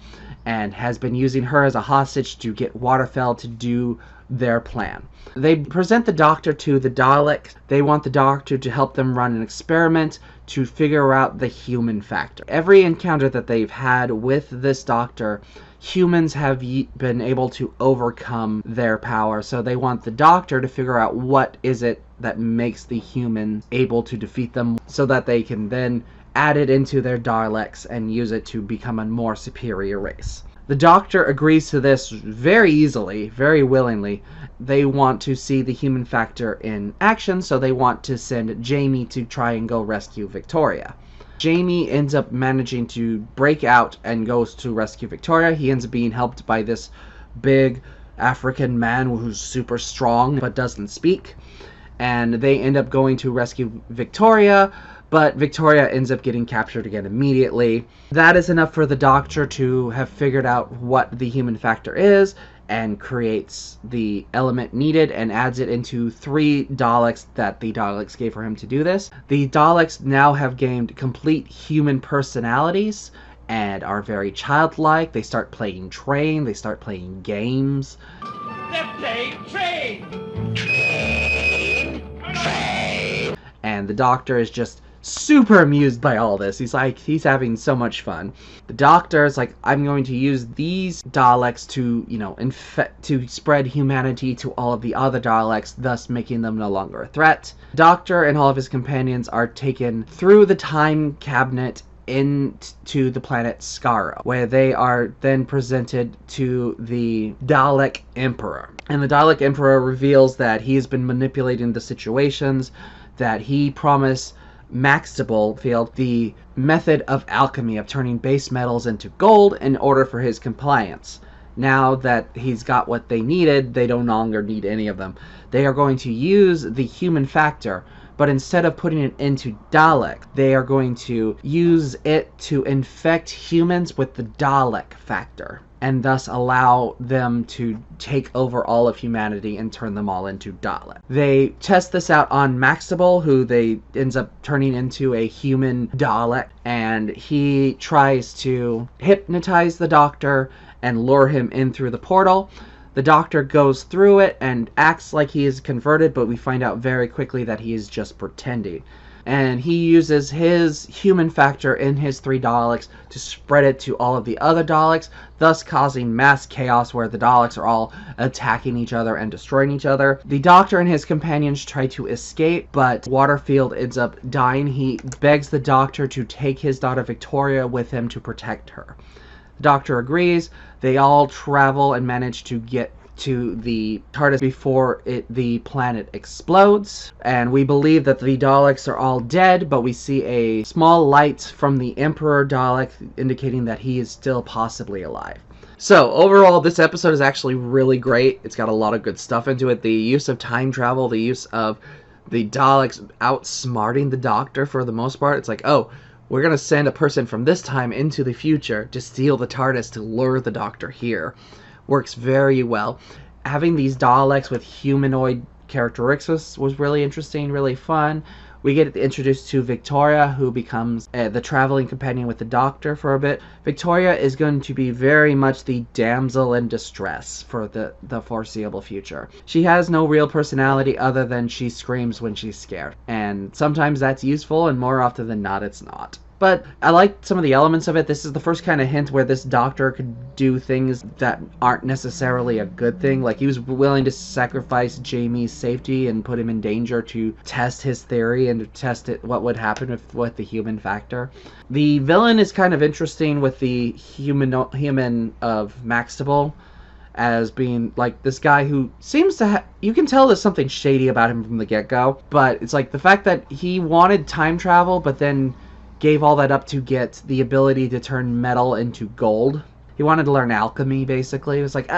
and has been using her as a hostage to get Waterfield to do their plan. They present the Doctor to the Dalek. They want the Doctor to help them run an experiment to figure out the human factor. Every encounter that they've had with this Doctor, humans have been able to overcome their power, so they want the Doctor to figure out what is it that makes the humans able to defeat them, so that they can then add it into their Daleks and use it to become a more superior race. The Doctor agrees to this very easily, very willingly. They want to see the human factor in action, so they want to send Jamie to try and go rescue Victoria. Jamie ends up managing to break out and goes to rescue Victoria. He ends up being helped by this big African man who's super strong but doesn't speak. And they end up going to rescue Victoria, but Victoria ends up getting captured again immediately. That is enough for the Doctor to have figured out what the human factor is, and creates the element needed and adds it into 3 Daleks that the Daleks gave for him to do this. The Daleks now have gained complete human personalities and are very childlike. They start playing train, they start playing games. They're playing train! And the Doctor is just super amused by all this. He's having so much fun. The Doctor is like, I'm going to use these Daleks to, to spread humanity to all of the other Daleks, thus making them no longer a threat. Doctor and all of his companions are taken through the time cabinet into the planet Skaro, where they are then presented to the Dalek Emperor. And the Dalek Emperor reveals that he has been manipulating the situations, that he promised Maxtable the method of alchemy of turning base metals into gold in order for his compliance. Now that he's got what they needed, they no longer need any of them. They are going to use the human factor, but instead of putting it into Dalek, they are going to use it to infect humans with the Dalek factor, and thus allow them to take over all of humanity and turn them all into Dalek. They test this out on Maxtable, who they ends up turning into a human Dalek, and he tries to hypnotize the Doctor and lure him in through the portal. The Doctor goes through it and acts like he is converted, but we find out very quickly that he is just pretending. And he uses his human factor in his 3 Daleks to spread it to all of the other Daleks, thus causing mass chaos where the Daleks are all attacking each other and destroying each other. The Doctor and his companions try to escape, but Waterfield ends up dying. He begs the Doctor to take his daughter Victoria with him to protect her. The Doctor agrees. They all travel and manage to get to the TARDIS before the planet explodes, and we believe that the Daleks are all dead, but we see a small light from the Emperor Dalek indicating that he is still possibly alive. So overall, this episode is actually really great. It's got a lot of good stuff into it. The use of time travel, the use of the Daleks outsmarting the Doctor for the most part. It's like, oh, we're going to send a person from this time into the future to steal the TARDIS to lure the Doctor here. Works very well. Having these Daleks with humanoid characteristics was really interesting, really fun. We get introduced to Victoria, who becomes the traveling companion with the Doctor for a bit. Victoria is going to be very much the damsel in distress for the foreseeable future. She has no real personality other than she screams when she's scared. And sometimes that's useful, and more often than not, it's not. But I liked some of the elements of it. This is the first kind of hint where this doctor could do things that aren't necessarily a good thing. Like, he was willing to sacrifice Jamie's safety and put him in danger to test his theory and to test what would happen with the human factor. The villain is kind of interesting with the human of Maxtable as being like this guy who seems to you can tell there's something shady about him from the get-go, but it's like the fact that he wanted time travel but then gave all that up to get the ability to turn metal into gold. He wanted to learn alchemy, basically. It was like,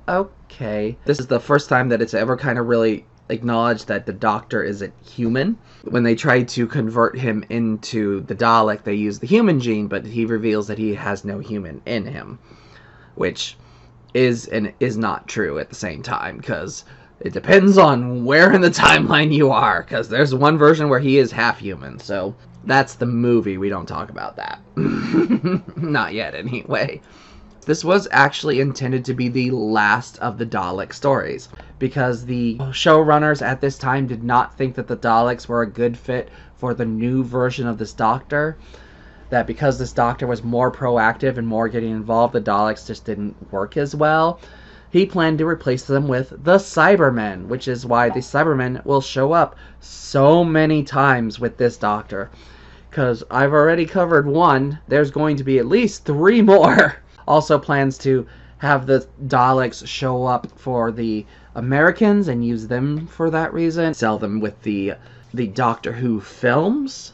okay. This is the first time that it's ever kind of really acknowledged that the Doctor isn't human. When they try to convert him into the Dalek, they use the human gene, but he reveals that he has no human in him, which is and is not true at the same time, because it depends on where in the timeline you are, because there's one version where he is half human, so that's the movie. We don't talk about that. Not yet, anyway. This was actually intended to be the last of the Dalek stories, because the showrunners at this time did not think that the Daleks were a good fit for the new version of this Doctor. That because this Doctor was more proactive and more getting involved, the Daleks just didn't work as well. He planned to replace them with the Cybermen, which is why the Cybermen will show up so many times with this Doctor. Because I've already covered one, there's going to be at least 3 more. Also plans to have the Daleks show up for the Americans and use them for that reason. Sell them with the Doctor Who films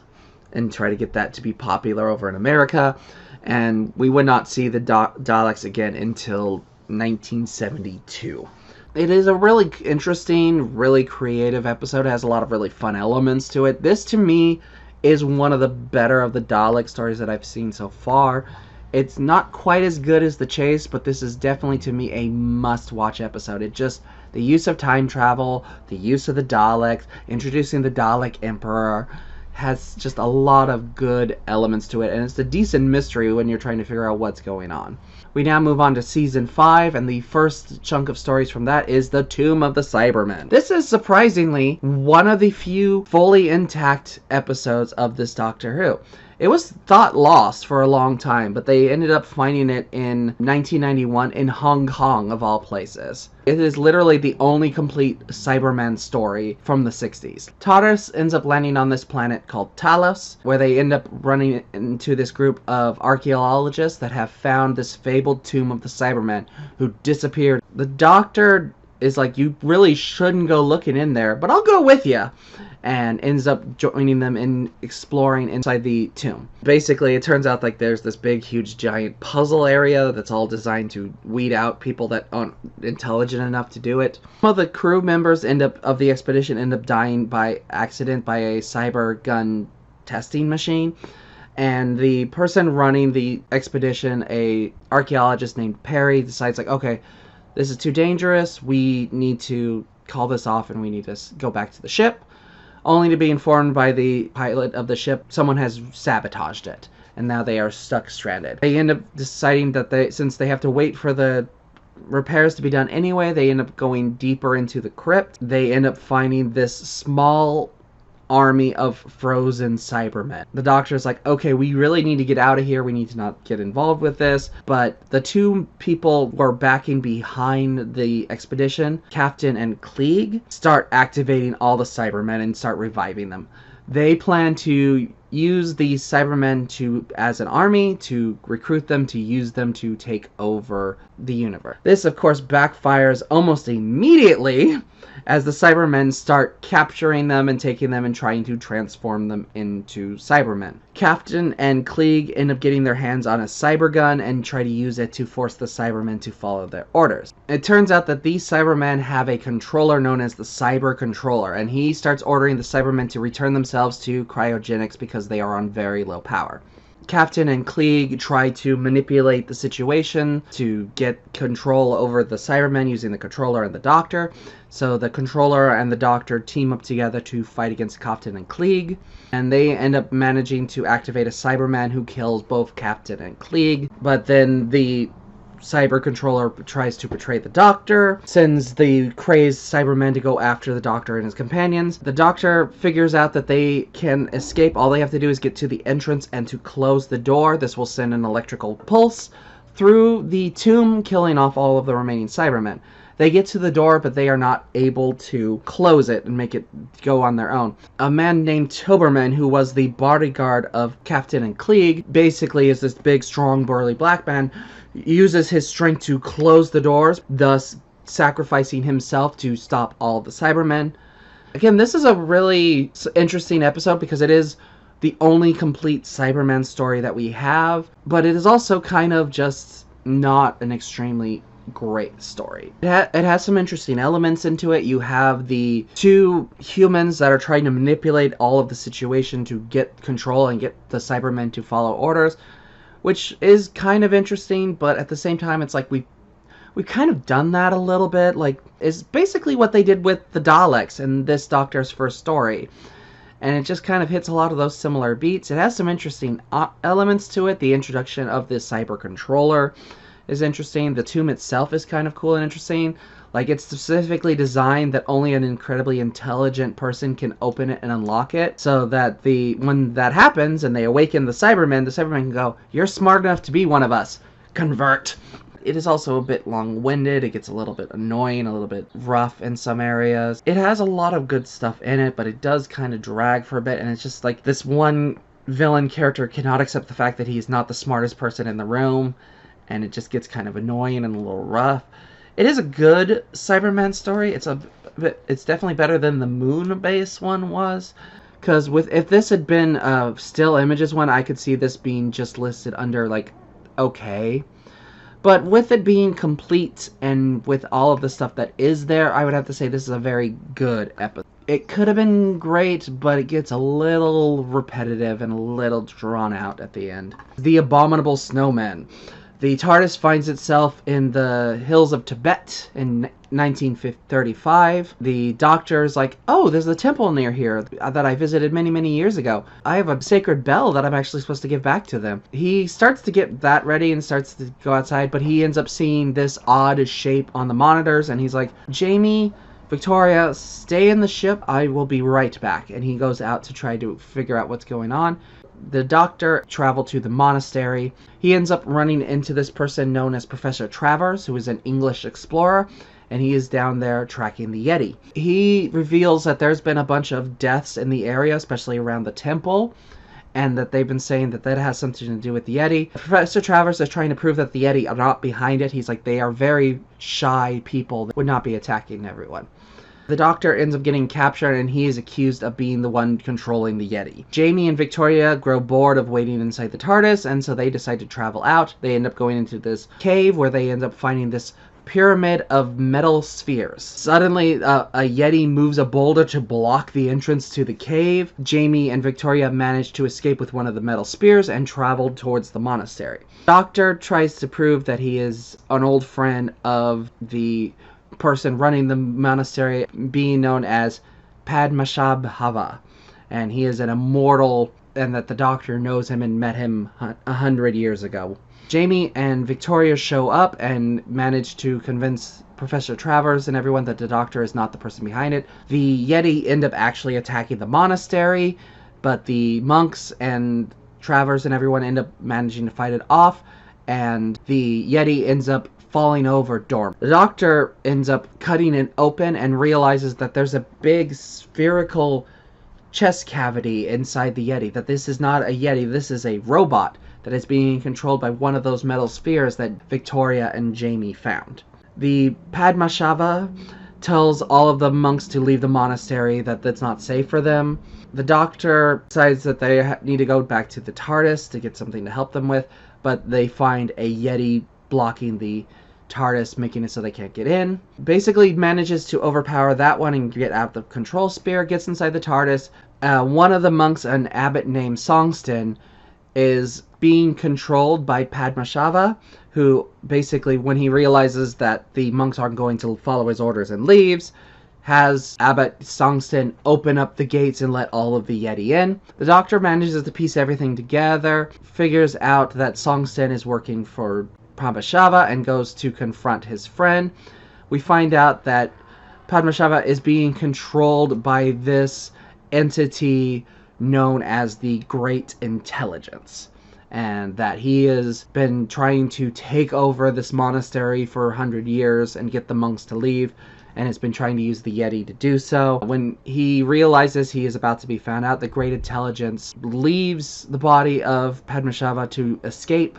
and try to get that to be popular over in America. And we would not see the Daleks again until 1972. It is a really interesting, really creative episode. It has a lot of really fun elements to it. This, to me, is one of the better of the Dalek stories that I've seen so far. It's not quite as good as The Chase, but this is definitely, to me, a must-watch episode. It just, the use of time travel, the use of the Daleks, introducing the Dalek Emperor, has just a lot of good elements to it, and it's a decent mystery when you're trying to figure out what's going on. We now move on to Season 5, and the first chunk of stories from that is The Tomb of the Cybermen. This is surprisingly one of the few fully intact episodes of this Doctor Who. It was thought lost for a long time, but they ended up finding it in 1991 in Hong Kong, of all places. It is literally the only complete Cyberman story from the 60s. TARDIS ends up landing on this planet called Talos, where they end up running into this group of archaeologists that have found this fabled tomb of the Cybermen who disappeared. The Doctor is like, you really shouldn't go looking in there, but I'll go with you. And ends up joining them in exploring inside the tomb. Basically, it turns out like there's this big, huge, giant puzzle area that's all designed to weed out people that aren't intelligent enough to do it. Some of the crew members of the expedition end up dying by accident by a cyber gun testing machine. And the person running the expedition, a archaeologist named Perry, decides like, okay, this is too dangerous. We need to call this off and we need to go back to the ship. Only to be informed by the pilot of the ship someone has sabotaged it, and now they are stuck stranded. They end up deciding that since they have to wait for the repairs to be done anyway, they end up going deeper into the crypt. They end up finding this small army of frozen Cybermen. The Doctor's like, okay, we really need to get out of here. We need to not get involved with this. But the 2 people who are backing behind the expedition, Captain and Klieg, start activating all the Cybermen and start reviving them. They plan to use these Cybermen as an army, to recruit them, to use them to take over the universe. This, of course, backfires almost immediately as the Cybermen start capturing them and taking them and trying to transform them into Cybermen. Captain and Klieg end up getting their hands on a cyber gun and try to use it to force the Cybermen to follow their orders. It turns out that these Cybermen have a controller known as the Cyber Controller, and he starts ordering the Cybermen to return themselves to cryogenics because they are on very low power. Captain and Klieg try to manipulate the situation to get control over the Cybermen using the controller and the Doctor. So the controller and the Doctor team up together to fight against Captain and Klieg. And they end up managing to activate a Cyberman who kills both Captain and Klieg. But then the cyber controller tries to betray the Doctor, sends the crazed Cybermen to go after the Doctor and his companions. The Doctor figures out that they can escape. All they have to do is get to the entrance and to close the door. This will send an electrical pulse through the tomb, killing off all of the remaining Cybermen. They get to the door, but they are not able to close it and make it go on their own. A man named Toberman, who was the bodyguard of Captain and Klieg, basically is this big, strong, burly black man, uses his strength to close the doors, thus sacrificing himself to stop all the Cybermen. Again, this is a really interesting episode because it is the only complete Cyberman story that we have, but it is also kind of just not an extremely great story. It has some interesting elements into it. You have the two humans that are trying to manipulate all of the situation to get control and get the Cybermen to follow orders, which is kind of interesting, but at the same time it's like we've kind of done that a little bit. Like, it's basically what they did with the Daleks in this Doctor's first story. And it just kind of hits a lot of those similar beats. It has some interesting elements to it. The introduction of this cyber controller is interesting. The tomb itself is kind of cool and interesting. Like, it's specifically designed that only an incredibly intelligent person can open it and unlock it, so that when that happens and they awaken the Cybermen can go, "You're smart enough to be one of us. Convert." It is also a bit long-winded. It gets a little bit annoying, a little bit rough in some areas. It has a lot of good stuff in it, but it does kind of drag for a bit, and it's just like this one villain character cannot accept the fact that he's not the smartest person in the room, and it just gets kind of annoying and a little rough. It is a good Cyberman story. It's definitely better than the Moon Base one was. Because if this had been a still images one, I could see this being just listed under, like, okay. But with it being complete and with all of the stuff that is there, I would have to say this is a very good episode. It could have been great, but it gets a little repetitive and a little drawn out at the end. The Abominable Snowman. The TARDIS finds itself in the hills of Tibet in 1935. The Doctor's like, "Oh, there's a temple near here that I visited many, many years ago. I have a sacred bell that I'm actually supposed to give back to them." He starts to get that ready and starts to go outside, but he ends up seeing this odd shape on the monitors, and he's like, "Jamie, Victoria, stay in the ship. I will be right back." And he goes out to try to figure out what's going on. The Doctor traveled to the monastery. He ends up running into this person known as Professor Travers, who is an English explorer, and he is down there tracking the Yeti. He reveals that there's been a bunch of deaths in the area, especially around the temple, and that they've been saying that that has something to do with the Yeti. Professor Travers is trying to prove that the Yeti are not behind it. He's like, they are very shy people that would not be attacking everyone. The Doctor ends up getting captured, and he is accused of being the one controlling the Yeti. Jamie and Victoria grow bored of waiting inside the TARDIS, and so they decide to travel out. They end up going into this cave where they end up finding this pyramid of metal spheres. Suddenly, a Yeti moves a boulder to block the entrance to the cave. Jamie and Victoria manage to escape with one of the metal spears and travel towards the monastery. Doctor tries to prove that he is an old friend of the person running the monastery, being known as Padmashabhava, and he is an immortal, and that the Doctor knows him and met him 100 years ago. Jamie and Victoria show up and manage to convince Professor Travers and everyone that the Doctor is not the person behind it. The Yeti end up actually attacking the monastery, but the monks and Travers and everyone end up managing to fight it off, and the Yeti ends up falling over dormant. The Doctor ends up cutting it open and realizes that there's a big spherical chest cavity inside the Yeti. That this is not a Yeti, this is a robot that is being controlled by one of those metal spheres that Victoria and Jamie found. The Padmashabha tells all of the monks to leave the monastery, that that's not safe for them. The Doctor decides that they need to go back to the TARDIS to get something to help them with, but they find a Yeti blocking the TARDIS, making it so they can't get in. Basically manages to overpower that one and get out the control spear, gets inside the TARDIS. One of the monks, an abbot named Songston, is being controlled by Padmashabha, who basically, when he realizes that the monks aren't going to follow his orders and leaves, has Abbot Songston open up the gates and let all of the Yeti in. The Doctor manages to piece everything together, figures out that Songston is working for Padmashava and goes to confront his friend. We find out that Padmashava is being controlled by this entity known as the Great Intelligence, and that he has been trying to take over this monastery for 100 years and get the monks to leave, and has been trying to use the Yeti to do so. When he realizes he is about to be found out, the Great Intelligence leaves the body of Padmashava to escape,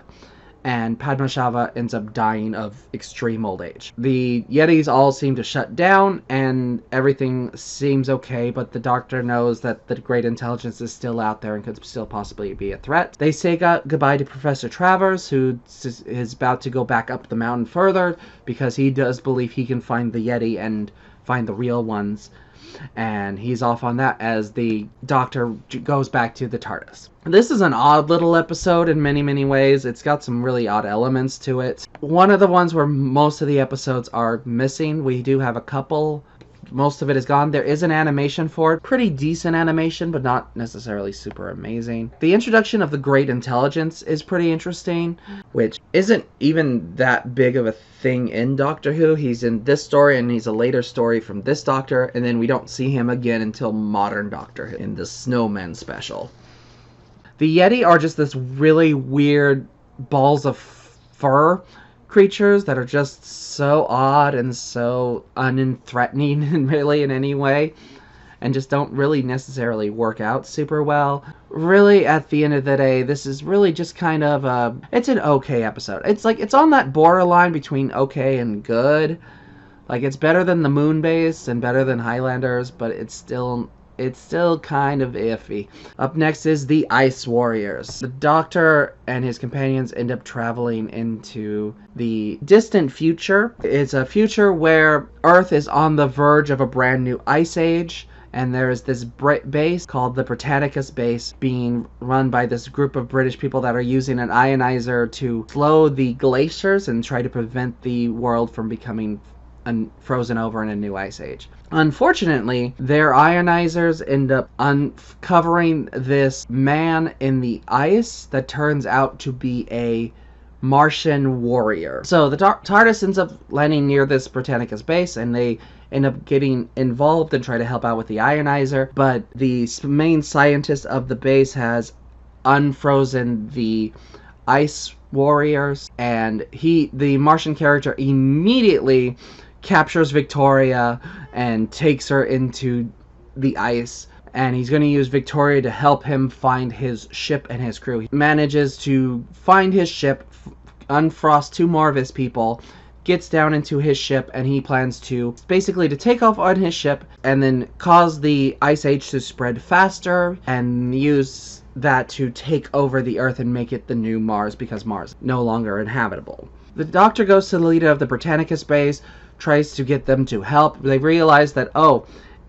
and Padmashava ends up dying of extreme old age. The Yetis all seem to shut down, and everything seems okay, but the Doctor knows that the Great Intelligence is still out there and could still possibly be a threat. They say goodbye to Professor Travers, who is about to go back up the mountain further, because he does believe he can find the Yeti and find the real ones. And he's off on that as the Doctor goes back to the TARDIS. This is an odd little episode in many, many ways. It's got some really odd elements to it. One of the ones where most of the episodes are missing. We do have a couple. Most of it is gone. There is an animation for it. Pretty decent animation, but not necessarily super amazing. The introduction of the Great Intelligence is pretty interesting, which isn't even that big of a thing in Doctor Who. He's in this story, and he's a later story from this Doctor, and then we don't see him again until modern Doctor Who in the Snowman special. The Yeti are just this really weird balls of fur creatures that are just so odd and so unthreatening really in any way, and just don't really necessarily work out super well. Really, at the end of the day, this is really just kind of it's an okay episode. It's like, it's on that borderline between okay and good. Like, it's better than the Moon Base and better than Highlanders, but it's still kind of iffy. Up next is the Ice Warriors. The Doctor and his companions end up traveling into the distant future. It's a future where Earth is on the verge of a brand new ice age, and there is this base called the Britannicus base being run by this group of British people that are using an ionizer to slow the glaciers and try to prevent the world from becoming frozen over in a new ice age. Unfortunately, their ionizers end up uncovering this man in the ice that turns out to be a Martian warrior. So the TARDIS ends up landing near this Britannicus base, and they end up getting involved and try to help out with the ionizer, but the main scientist of the base has unfrozen the ice warriors, and the Martian character immediately captures Victoria and takes her into the ice, and he's going to use Victoria to help him find his ship and his crew. He manages to find his ship, unfrost 2 more of his people, gets down into his ship, and he plans to basically to take off on his ship and then cause the ice age to spread faster and use that to take over the Earth and make it the new Mars, because Mars is no longer inhabitable. The Doctor goes to the leader of the Britannicus base, tries to get them to help. They realize that,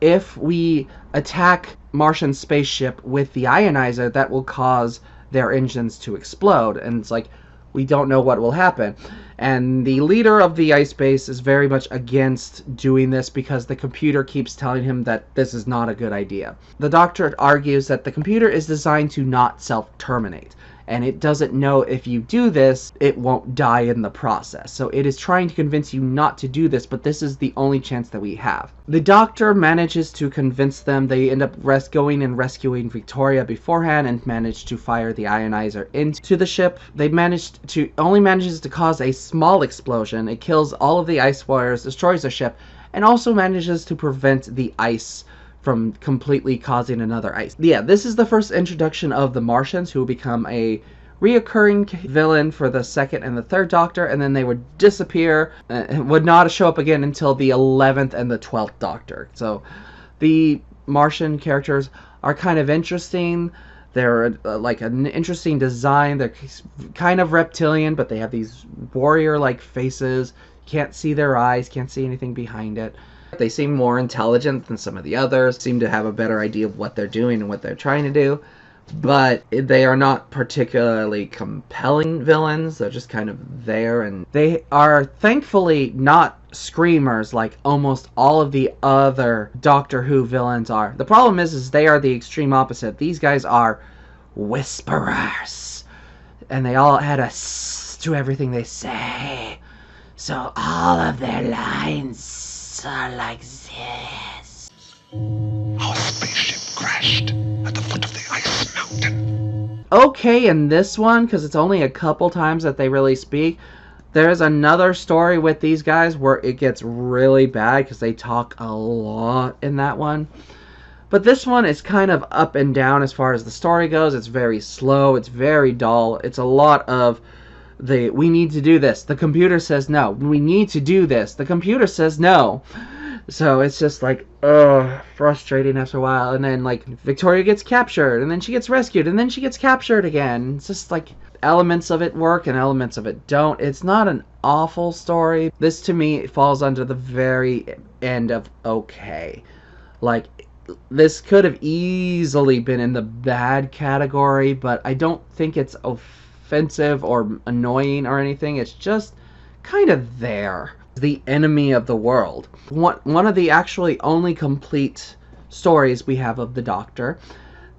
if we attack Martian spaceship with the ionizer, that will cause their engines to explode. And it's like, we don't know what will happen. And the leader of the ice base is very much against doing this because the computer keeps telling him that this is not a good idea. The Doctor argues that the computer is designed to not self-terminate, and it doesn't know if you do this, it won't die in the process. So it is trying to convince you not to do this, but this is the only chance that we have. The Doctor manages to convince them. They end up going and rescuing Victoria beforehand and manage to fire the ionizer into the ship. They only manages to cause a small explosion. It kills all of the ice warriors, destroys the ship, and also manages to prevent the ice from completely causing another ice. Yeah, this is the first introduction of the Martians, who will become a reoccurring villain for the 2nd and the 3rd Doctor, and then they would disappear and would not show up again until the 11th and the 12th Doctor. So the Martian characters are kind of interesting. They're like an interesting design. They're kind of reptilian, but they have these warrior-like faces. Can't see their eyes, can't see anything behind it. They seem more intelligent than some of the others, seem to have a better idea of what they're doing and what they're trying to do, but they are not particularly compelling villains. They're just kind of there, and they are thankfully not screamers like almost all of the other Doctor Who villains are. The problem is they are the extreme opposite. These guys are whisperers, and they all had a to everything they say. So all of their lines are like this. Our spaceship crashed at the foot of the ice mountain. Okay, in this one, because it's only a couple times that they really speak, there's another story with these guys where it gets really bad because they talk a lot in that one. But this one is kind of up and down as far as the story goes. It's very slow. It's very dull. It's a lot of we need to do this. The computer says no. We need to do this. The computer says no. So it's just like, frustrating after a while. And then, like, Victoria gets captured, and then she gets rescued, and then she gets captured again. It's just like elements of it work and elements of it don't. It's not an awful story. This, to me, falls under the very end of okay. Like, this could have easily been in the bad category, but I don't think it's offensive or annoying or anything. It's just kind of there. The enemy of the world. One of the actually only complete stories we have of the Doctor.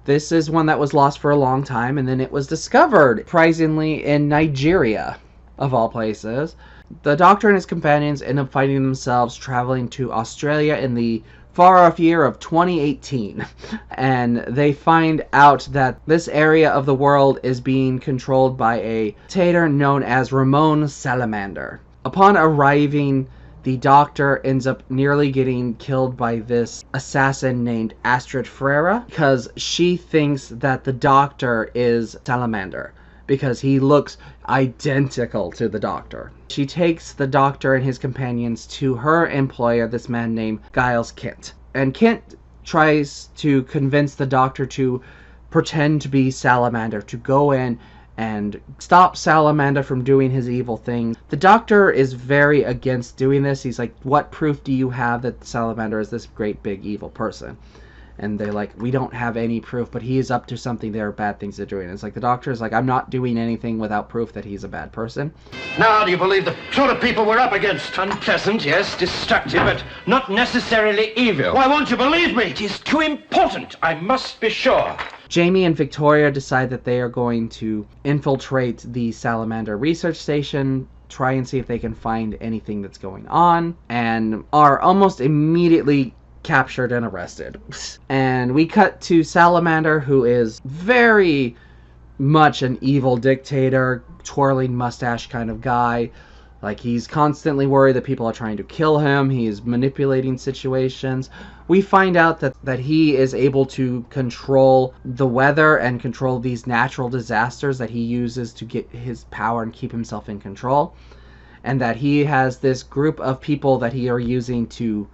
This is one that was lost for a long time, and then it was discovered, surprisingly, in Nigeria, of all places. The Doctor and his companions end up finding themselves traveling to Australia in the far-off year of 2018, and they find out that this area of the world is being controlled by a dictator known as Ramon Salamander. Upon arriving, the Doctor ends up nearly getting killed by this assassin named Astrid Freira because she thinks that the Doctor is Salamander because he looks identical to the Doctor. She takes the Doctor and his companions to her employer, this man named Giles Kent. And Kent tries to convince the Doctor to pretend to be Salamander, to go in and stop Salamander from doing his evil things. The Doctor is very against doing this. He's like, what proof do you have that Salamander is this great big evil person? And they're like, we don't have any proof, but he is up to something. There are bad things they're doing. It's like the Doctor is like, I'm not doing anything without proof that he's a bad person. Now do you believe the sort of people we're up against? Unpleasant, yes, destructive, but not necessarily evil. Why won't you believe me? It is too important. I must be sure. Jamie and Victoria decide that they are going to infiltrate the Salamander research station, try and see if they can find anything that's going on, and are almost immediately captured and arrested. And we cut to Salamander, who is very much an evil dictator, twirling mustache kind of guy. Like, he's constantly worried that people are trying to kill him. He is manipulating situations. We find out that he is able to control the weather and control these natural disasters that he uses to get his power and keep himself in control. And that he has this group of people that he are using to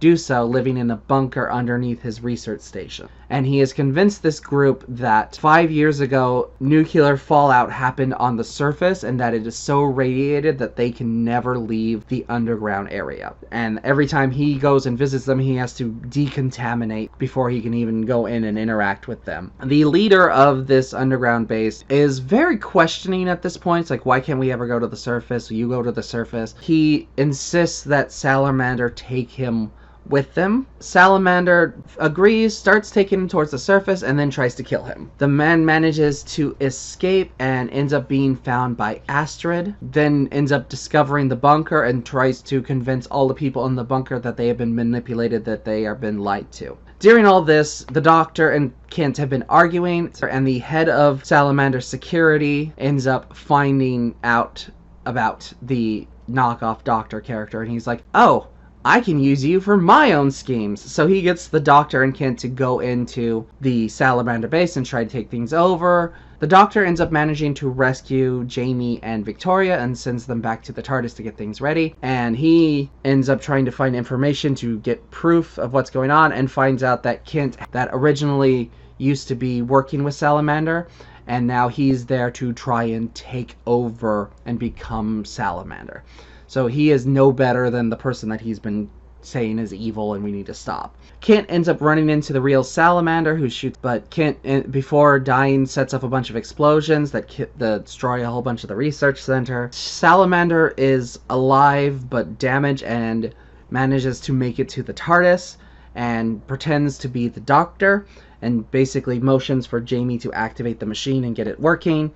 do so, living in a bunker underneath his research station. And he has convinced this group that 5 years ago, nuclear fallout happened on the surface and that it is so radiated that they can never leave the underground area. And every time he goes and visits them, he has to decontaminate before he can even go in and interact with them. The leader of this underground base is very questioning at this point. It's like, why can't we ever go to the surface? You go to the surface. He insists that Salamander take him with them. Salamander agrees, starts taking him towards the surface, and then tries to kill him. The man manages to escape and ends up being found by Astrid, then ends up discovering the bunker and tries to convince all the people in the bunker that they have been manipulated, that they have been lied to. During all this, the Doctor and Kent have been arguing, and the head of Salamander security ends up finding out about the knockoff Doctor character, and he's like, oh, I can use you for my own schemes. So he gets the Doctor and Kent to go into the Salamander base and try to take things over. The Doctor ends up managing to rescue Jamie and Victoria and sends them back to the TARDIS to get things ready. And he ends up trying to find information to get proof of what's going on, and finds out that Kent, that originally used to be working with Salamander, and now he's there to try and take over and become Salamander. So he is no better than the person that he's been saying is evil and we need to stop. Kent ends up running into the real Salamander, who shoots, but Kent, before dying, sets up a bunch of explosions that destroy a whole bunch of the research center. Salamander is alive but damaged and manages to make it to the TARDIS and pretends to be the Doctor and basically motions for Jamie to activate the machine and get it working.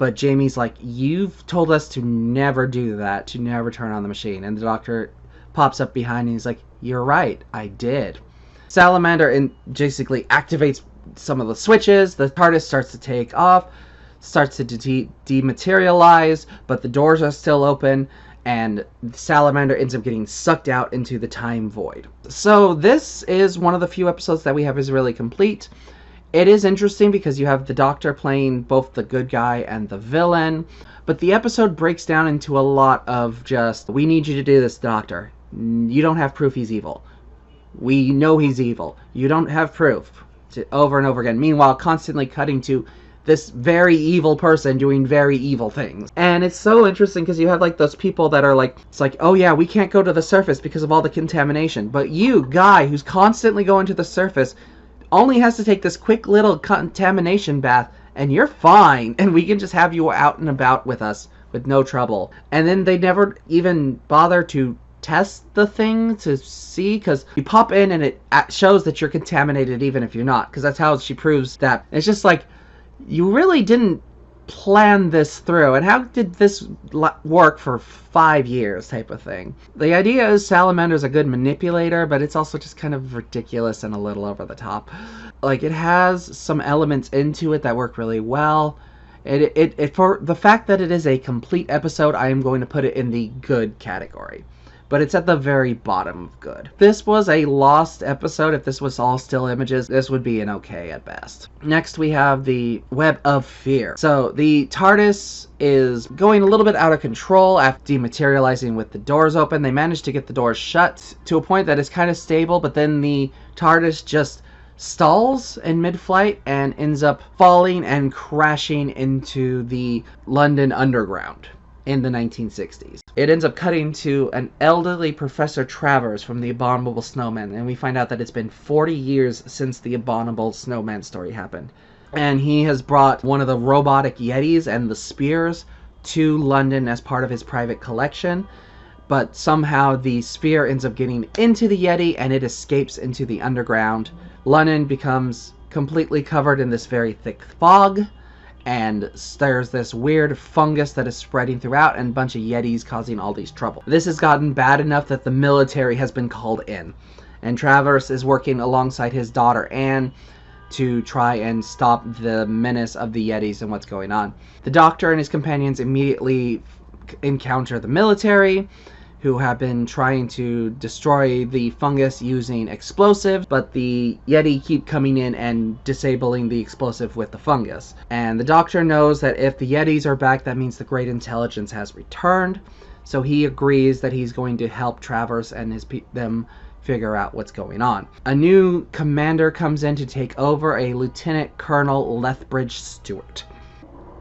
But Jamie's like, you've told us to never do that, to never turn on the machine. And the doctor pops up behind and he's like, you're right, I did. Salamander basically activates some of the switches. The TARDIS starts to take off, starts to dematerialize, but the doors are still open, and Salamander ends up getting sucked out into the time void. So this is one of the few episodes that we have is really complete. It is interesting because you have the Doctor playing both the good guy and the villain, but the episode breaks down into a lot of just, we need you to do this, Doctor. You don't have proof he's evil. We know he's evil. You don't have proof. Over and over again. Meanwhile, constantly cutting to this very evil person doing very evil things. And it's so interesting because you have like those people that are like, it's like, oh yeah, we can't go to the surface because of all the contamination. But you, guy, who's constantly going to the surface, only has to take this quick little contamination bath and you're fine. And we can just have you out and about with us with no trouble. And then they never even bother to test the thing to see, because you pop in and it shows that you're contaminated even if you're not, because that's how she proves that. It's just like, you really didn't plan this through, and how did this work for 5 years type of thing. The idea is Salamander's a good manipulator, but it's also just kind of ridiculous and a little over the top. Like, it has some elements into it that work really well. It for the fact that it is a complete episode, I am going to put it in the good category. But it's at the very bottom of good. This was a lost episode. If this was all still images, this would be an okay at best. Next, we have the Web of Fear. So the TARDIS is going a little bit out of control after dematerializing with the doors open. They managed to get the doors shut to a point that is kind of stable, but then the TARDIS just stalls in mid-flight and ends up falling and crashing into the London Underground in the 1960s. It ends up cutting to an elderly Professor Travers from the Abominable Snowman, and we find out that it's been 40 years since the Abominable Snowman story happened. And he has brought one of the robotic Yetis and the spears to London as part of his private collection, but somehow the spear ends up getting into the Yeti and it escapes into the underground. London becomes completely covered in this very thick fog, and there's this weird fungus that is spreading throughout and a bunch of Yetis causing all these trouble. This has gotten bad enough that the military has been called in, and Travers is working alongside his daughter Anne to try and stop the menace of the Yetis and what's going on. The Doctor and his companions immediately encounter the military, who have been trying to destroy the fungus using explosives, but the Yeti keep coming in and disabling the explosive with the fungus. And the Doctor knows that if the Yetis are back, that means the Great Intelligence has returned, so he agrees that he's going to help Travers and them figure out what's going on. A new commander comes in to take over, a Lieutenant Colonel Lethbridge Stewart.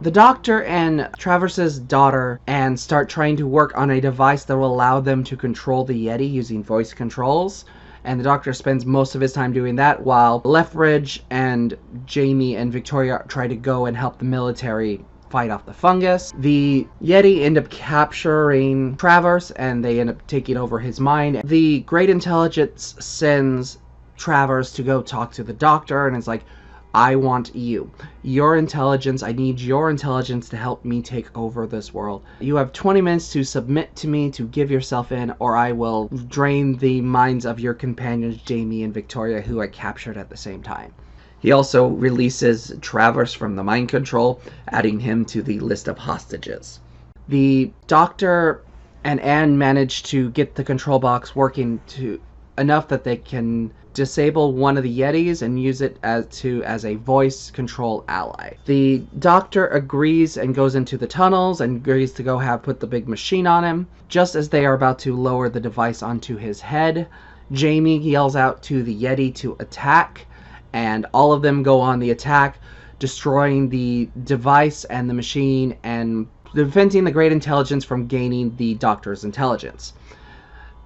The Doctor and Travers's daughter Anne start trying to work on a device that will allow them to control the Yeti using voice controls, and the Doctor spends most of his time doing that while Lethbridge and Jamie and Victoria try to go and help the military fight off the fungus. The Yeti end up capturing Travers and they end up taking over his mind. The Great Intelligence sends Travers to go talk to the Doctor, and it's like, I want you. Your intelligence, I need your intelligence to help me take over this world. You have 20 minutes to submit to me, to give yourself in, or I will drain the minds of your companions, Jamie and Victoria, who I captured at the same time. He also releases Travers from the mind control, adding him to the list of hostages. The Doctor and Anne manage to get the control box working to enough that they can disable one of the Yetis and use it as a voice control ally. The Doctor agrees and goes into the tunnels and agrees to go put the big machine on him. Just as they are about to lower the device onto his head, Jamie yells out to the Yeti to attack, and all of them go on the attack, destroying the device and the machine and preventing the Great Intelligence from gaining the Doctor's intelligence.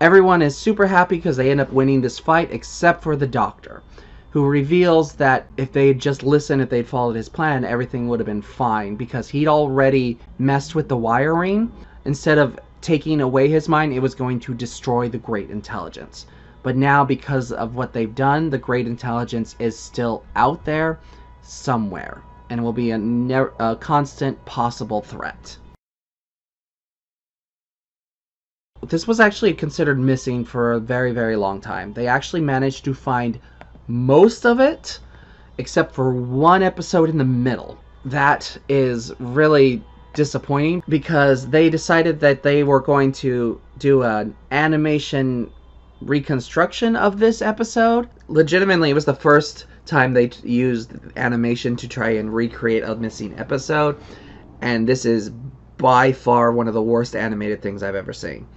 Everyone is super happy because they end up winning this fight, except for the Doctor, who reveals that if they had just listened, if they'd followed his plan, everything would have been fine, because he'd already messed with the wiring. Instead of taking away his mind, it was going to destroy the Great Intelligence. But now, because of what they've done, the Great Intelligence is still out there somewhere. and will be a constant possible threat. This was actually considered missing for a very, very long time. They actually managed to find most of it, except for one episode in the middle. That is really disappointing because they decided that they were going to do an animation reconstruction of this episode. Legitimately, it was the first time they used animation to try and recreate a missing episode, and this is by far one of the worst animated things I've ever seen.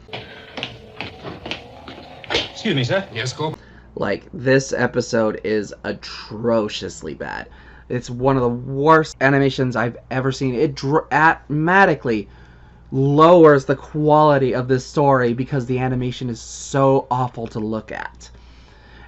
Excuse me, sir. Yes, go. Like, this episode is atrociously bad. It's one of the worst animations I've ever seen. It dramatically lowers the quality of this story because the animation is so awful to look at.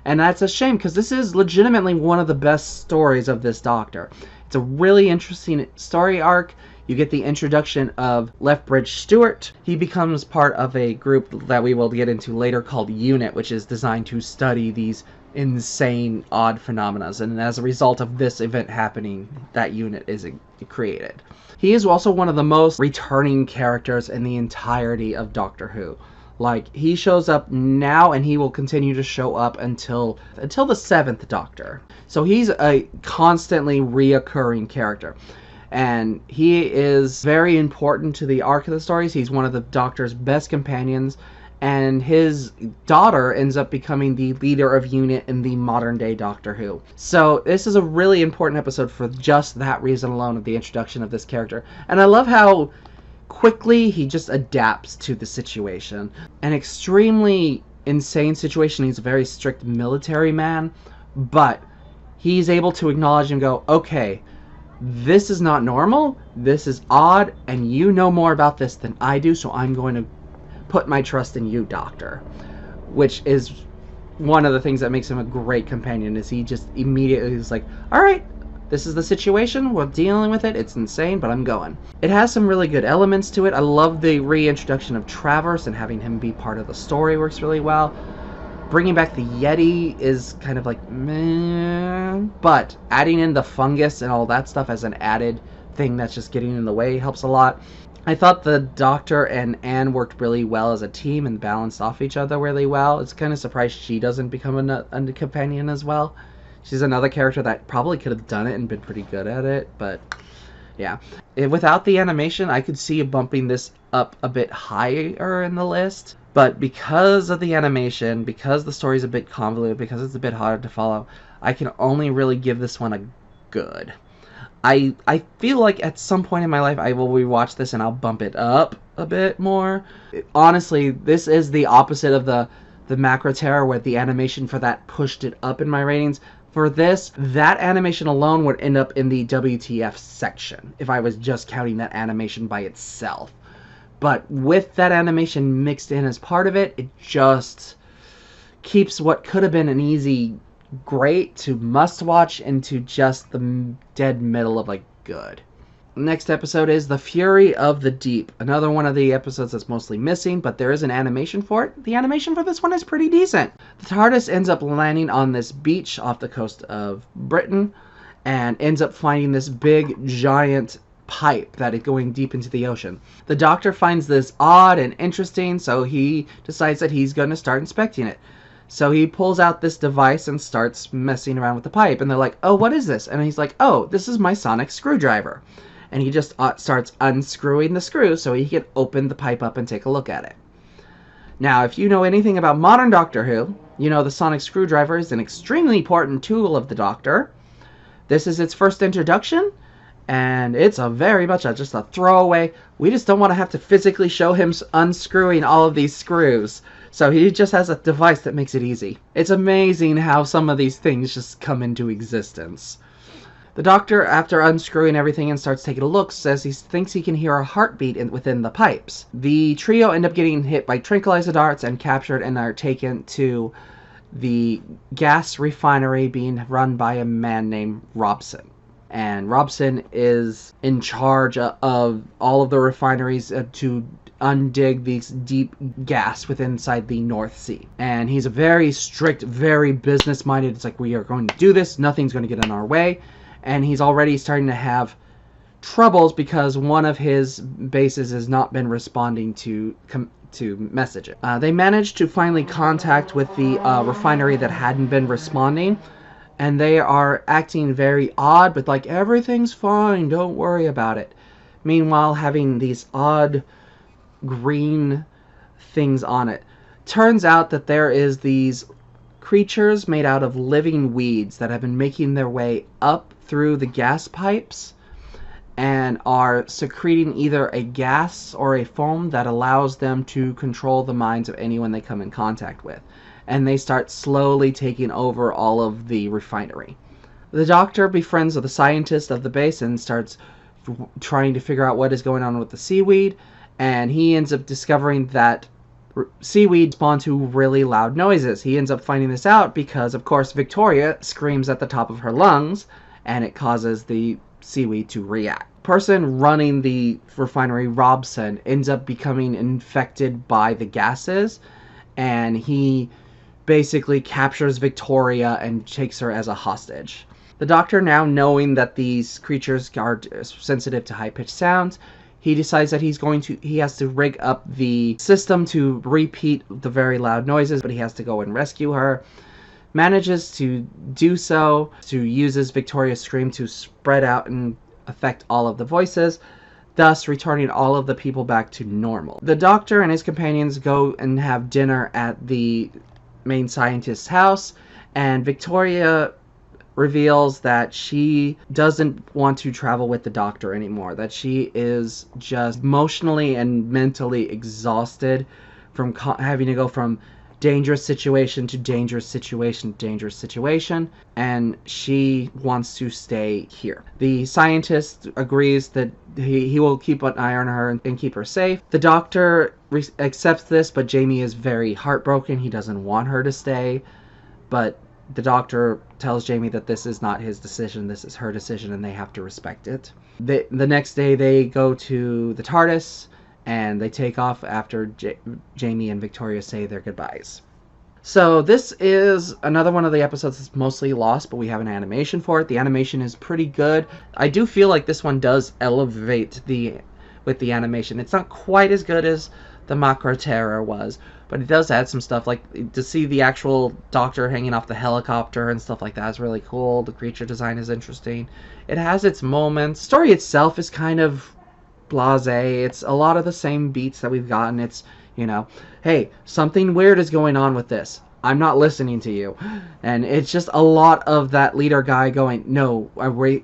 And that's a shame because this is legitimately one of the best stories of this Doctor. It's a really interesting story arc. You get the introduction of Lethbridge Stewart. He becomes part of a group that we will get into later called UNIT, which is designed to study these insane, odd phenomena. And as a result of this event happening, that unit is created. He is also one of the most returning characters in the entirety of Doctor Who. Like, he shows up now and he will continue to show up until the 7th Doctor. So he's a constantly reoccurring character. And he is very important to the arc of the stories. He's one of the Doctor's best companions. And his daughter ends up becoming the leader of UNIT in the modern day Doctor Who. So this is a really important episode for just that reason alone, of the introduction of this character. And I love how quickly he just adapts to the situation. An extremely insane situation. He's a very strict military man, but he's able to acknowledge and go, okay, this is not normal, this is odd, and you know more about this than I do, so I'm going to put my trust in you, Doctor. Which is one of the things that makes him a great companion, is he just immediately is like, alright, this is the situation, we're dealing with it, it's insane, but I'm going. It has some really good elements to it. I love the reintroduction of Travers, and having him be part of the story works really well. Bringing back the Yeti is kind of like, meh, but adding in the fungus and all that stuff as an added thing that's just getting in the way helps a lot. I thought the Doctor and Anne worked really well as a team and balanced off each other really well. It's kind of surprised she doesn't become a companion as well. She's another character that probably could have done it and been pretty good at it, but yeah. Without the animation, I could see bumping this up a bit higher in the list. But because of the animation, because the story's a bit convoluted, because it's a bit harder to follow, I can only really give this one a good. I feel like at some point in my life I will rewatch this and I'll bump it up a bit more. Honestly, this is the opposite of the Macro Terror, where the animation for that pushed it up in my ratings. For this, that animation alone would end up in the WTF section if I was just counting that animation by itself. But with that animation mixed in as part of it, it just keeps what could have been an easy great to must watch into just the dead middle of like good. Next episode is The Fury of the Deep. Another one of the episodes that's mostly missing, but there is an animation for it. The animation for this one is pretty decent. The TARDIS ends up landing on this beach off the coast of Britain and ends up finding this big giant pipe that is going deep into the ocean. The Doctor finds this odd and interesting, so he decides that he's going to start inspecting it. So he pulls out this device and starts messing around with the pipe, and they're like, oh, what is this? And he's like, oh, this is my sonic screwdriver. And he just starts unscrewing the screw so he can open the pipe up and take a look at it. Now, if you know anything about modern Doctor Who, you know the sonic screwdriver is an extremely important tool of the Doctor. This is its first introduction, and it's a very much just a throwaway. We just don't want to have to physically show him unscrewing all of these screws. So he just has a device that makes it easy. It's amazing how some of these things just come into existence. The Doctor, after unscrewing everything and starts taking a look, says he thinks he can hear a heartbeat within the pipes. The trio end up getting hit by tranquilizer darts and captured and are taken to the gas refinery being run by a man named Robson. And Robson is in charge of all of the refineries to undig these deep gas within inside the North Sea. And he's a very strict, very business-minded. It's like, we are going to do this. Nothing's going to get in our way. and he's already starting to have troubles because one of his bases has not been responding to messages. They managed to finally contact with the refinery that hadn't been responding, and they are acting very odd, but like, everything's fine, don't worry about it. Meanwhile, having these odd green things on it. Turns out that there is these creatures made out of living weeds that have been making their way up through the gas pipes and are secreting either a gas or a foam that allows them to control the minds of anyone they come in contact with. And they start slowly taking over all of the refinery. The doctor befriends the scientist of the base and starts trying to figure out what is going on with the seaweed, and he ends up discovering that seaweed respond to really loud noises. He ends up finding this out because, of course, Victoria screams at the top of her lungs, and it causes the seaweed to react. Person running the refinery, Robson, ends up becoming infected by the gases, and he basically captures Victoria and takes her as a hostage. The doctor, now knowing that these creatures are sensitive to high-pitched sounds, he decides that he has to rig up the system to repeat the very loud noises, but he has to go and rescue her. Manages to do so, uses Victoria's scream to spread out and affect all of the voices, thus returning all of the people back to normal. The doctor and his companions go and have dinner at the main scientist's house, and Victoria reveals that she doesn't want to travel with the doctor anymore, that she is just emotionally and mentally exhausted from having to go from dangerous situation to dangerous situation to dangerous situation, and she wants to stay here. The scientist agrees that he will keep an eye on her and keep her safe. The doctor accepts this, but Jamie is very heartbroken. He doesn't want her to stay, but the doctor tells Jamie that this is not his decision, this is her decision, and they have to respect it. The next day they go to the TARDIS, and they take off after Jamie and Victoria say their goodbyes. So this is another one of the episodes that's mostly lost, but we have an animation for it. The animation is pretty good. I do feel like this one does elevate with the animation. It's not quite as good as the Macro Terror was, but it does add some stuff, like to see the actual doctor hanging off the helicopter and stuff like that is really cool. The creature design is interesting. It has its moments. The story itself is kind of blasé. It's a lot of the same beats that we've gotten. It's, hey, something weird is going on with this. I'm not listening to you. And it's just a lot of that leader guy going, no,